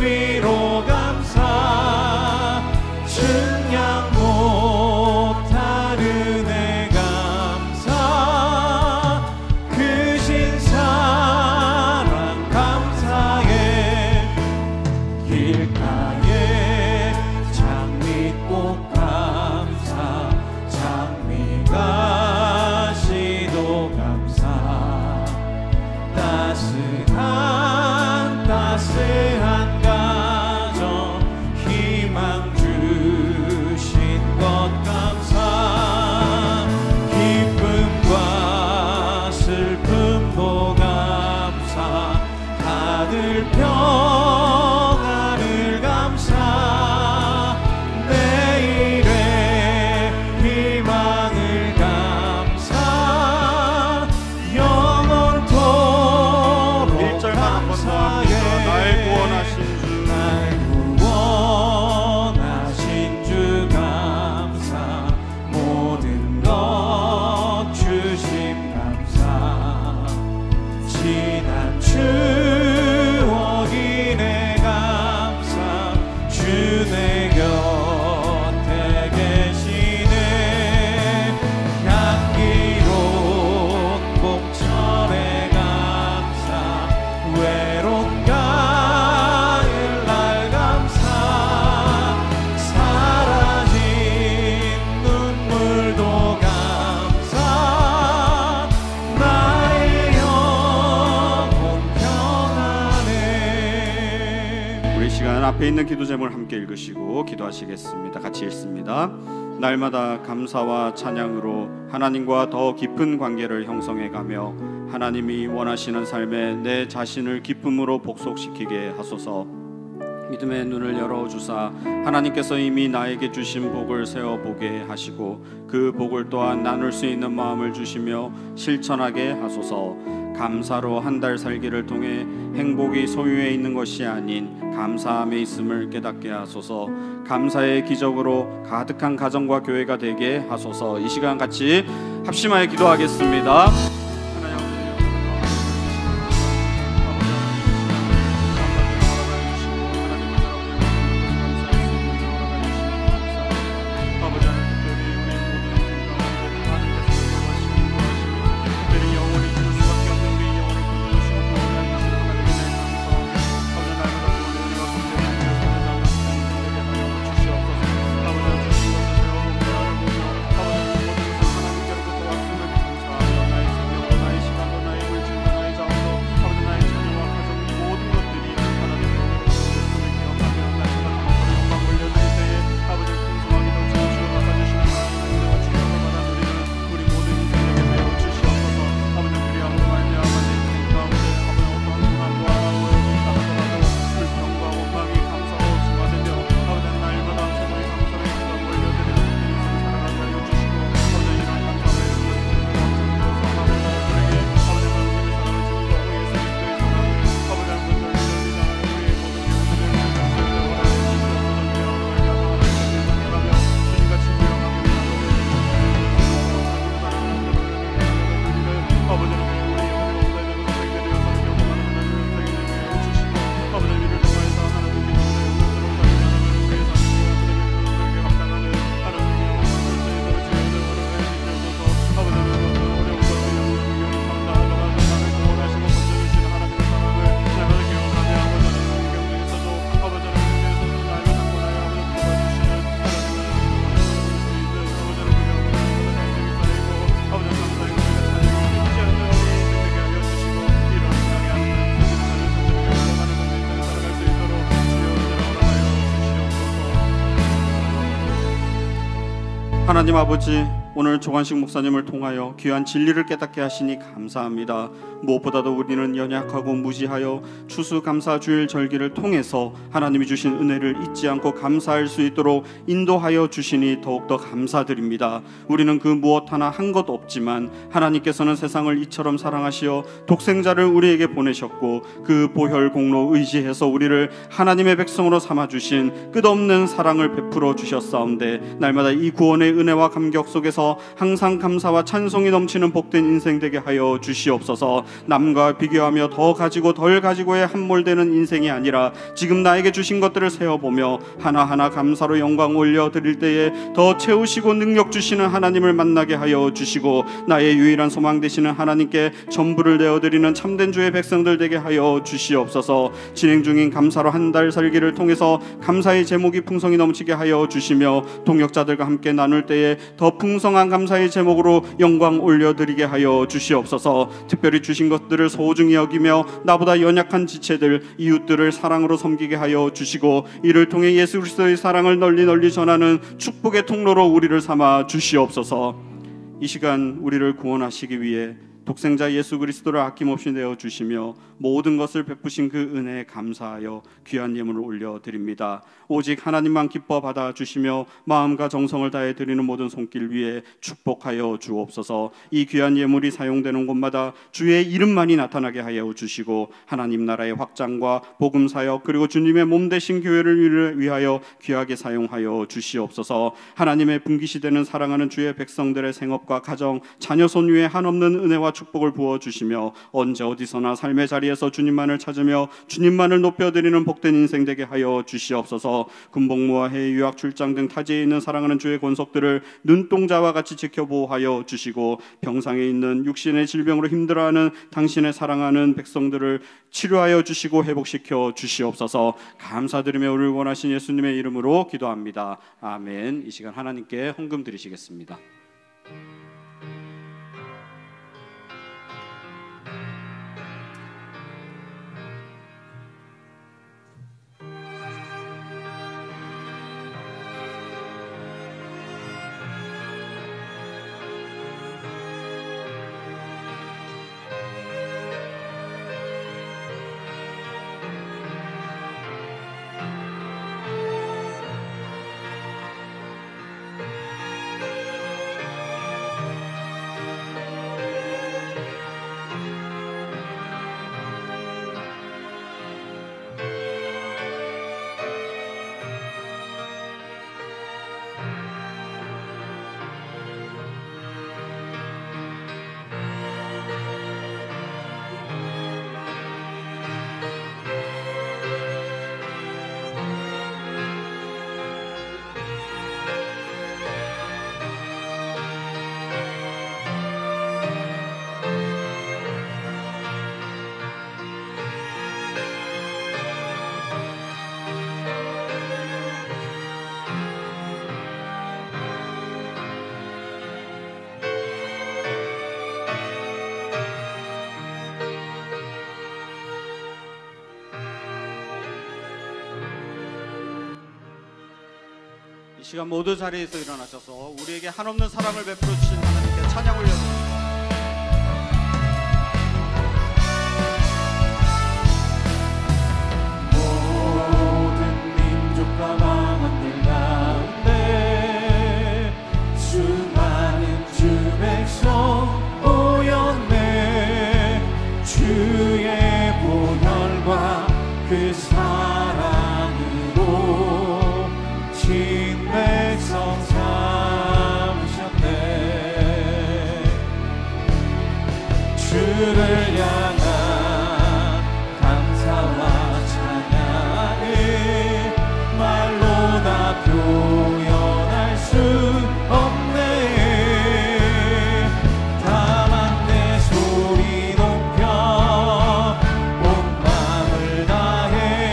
위로 감사, 측량 못할 은혜 감사, 크신 사랑 감사해. 길가에 장미꽃 감사, 장미가 시도 감사, 따스한 가정 희망 주신 것 감사, 기쁨과 슬픔도 감사, 하늘 평안을 감사, 내일의 희망을 감사, 영원토록 1절만 한번 더 합니다. 날 구원하신 주 감사, 모든 것 주심 감사, 지난 추억이 내 감사, 주 내 곁에 계시네. 향기로운 봄철의 감사, 외로운 가을날 감사, 사라진 눈물도 감사, 나의 영혼 평안해. 우리 시간 앞에 있는 기도 제목을 함께 읽으시고 기도하시겠습니다. 같이 읽습니다. 날마다 감사와 찬양으로 하나님과 더 깊은 관계를 형성해가며 하나님이 원하시는 삶에 내 자신을 기쁨으로 복속시키게 하소서. 믿음의 눈을 열어주사 하나님께서 이미 나에게 주신 복을 세어보게 하시고 그 복을 또한 나눌 수 있는 마음을 주시며 실천하게 하소서. 감사로 한 달 살기를 통해 행복이 소유에 있는 것이 아닌 감사함에 있음을 깨닫게 하소서. 감사의 기적으로 가득한 가정과 교회가 되게 하소서. 이 시간 같이 합심하여 기도하겠습니다. 하나님 아버지, 오늘 조관식 목사님을 통하여 귀한 진리를 깨닫게 하시니 감사합니다. 무엇보다도 우리는 연약하고 무지하여 추수감사주일 절기를 통해서 하나님이 주신 은혜를 잊지 않고 감사할 수 있도록 인도하여 주시니 더욱더 감사드립니다. 우리는 그 무엇 하나 한 것 없지만 하나님께서는 세상을 이처럼 사랑하시어 독생자를 우리에게 보내셨고 그 보혈 공로 의지해서 우리를 하나님의 백성으로 삼아주신 끝없는 사랑을 베풀어 주셨사온데, 날마다 이 구원의 은혜와 감격 속에서 항상 감사와 찬송이 넘치는 복된 인생 되게 하여 주시옵소서. 남과 비교하며 더 가지고 덜 가지고에 함몰되는 인생이 아니라 지금 나에게 주신 것들을 세어보며 하나하나 감사로 영광 올려드릴 때에 더 채우시고 능력 주시는 하나님을 만나게 하여 주시고, 나의 유일한 소망 되시는 하나님께 전부를 내어드리는 참된 주의 백성들 되게 하여 주시옵소서. 진행 중인 감사로 한 달 살기를 통해서 감사의 제목이 풍성히 넘치게 하여 주시며, 동역자들과 함께 나눌 때에 더 풍성한 감사의 제목으로 영광 올려드리게 하여 주시옵소서. 특별히 주신 것들을 소중히 여기며 나보다 연약한 지체들, 이웃들을 사랑으로 섬기게 하여 주시고, 이를 통해 예수 그리스도의 사랑을 널리 전하는 축복의 통로로 우리를 삼아 주시옵소서. 이 시간 우리를 구원하시기 위해 독생자 예수 그리스도를 아낌없이 내어주시며 모든 것을 베푸신 그 은혜에 감사하여 귀한 예물을 올려드립니다. 오직 하나님만 기뻐 받아주시며 마음과 정성을 다해 드리는 모든 손길 위에 축복하여 주옵소서. 이 귀한 예물이 사용되는 곳마다 주의 이름만이 나타나게 하여 주시고, 하나님 나라의 확장과 복음사역 그리고 주님의 몸 되신 교회를 위하여 귀하게 사용하여 주시옵소서. 하나님의 분기시되는 사랑하는 주의 백성들의 생업과 가정, 자녀 손 위에 한없는 은혜와 축복을 부어주시며 언제 어디서나 삶의 자리에서 주님만을 찾으며 주님만을 높여드리는 복된 인생 되게 하여 주시옵소서. 군복무와 해외 유학 출장 등 타지에 있는 사랑하는 주의 권속들을 눈동자와 같이 지켜보호하여 주시고, 병상에 있는 육신의 질병으로 힘들어하는 당신의 사랑하는 백성들을 치료하여 주시고 회복시켜 주시옵소서. 감사드리며 우리를 원하신 예수님의 이름으로 기도합니다. 아멘. 이 시간 하나님께 헌금 드리시겠습니다. 이 시간 모두 자리에서 일어나셔서 우리에게 한없는 사랑을 베풀어 주신 하나님께 찬양 올려드립니다. 모든 민족과 망원들 가운데 수많은 주 백성 모였네. 주의 보혈과 그 사랑으로 백성 삼으셨네. 주를 향한 감사와 찬양을 말로 다 표현할 수 없네. 다만 내 소리 높여 온 마음을 다해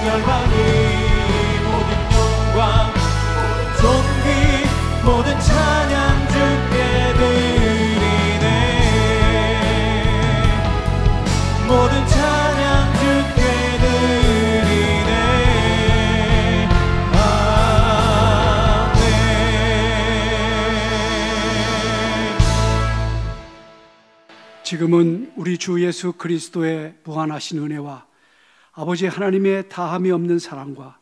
열방이 모든 영광 존귀 모든 찬양 주께 드리네 모든 찬양 주께 드리네 아멘. 지금은 우리 주 예수 그리스도의 무한하신 은혜와 아버지 하나님의 다함이 없는 사랑과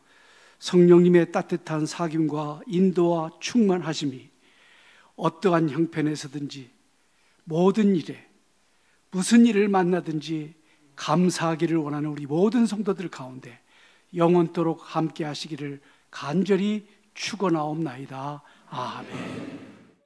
성령님의 따뜻한 사귐과 인도와 충만하심이 어떠한 형편에서든지 모든 일에 무슨 일을 만나든지 감사하기를 원하는 우리 모든 성도들 가운데 영원토록 함께 하시기를 간절히 축원하옵나이다. 아멘.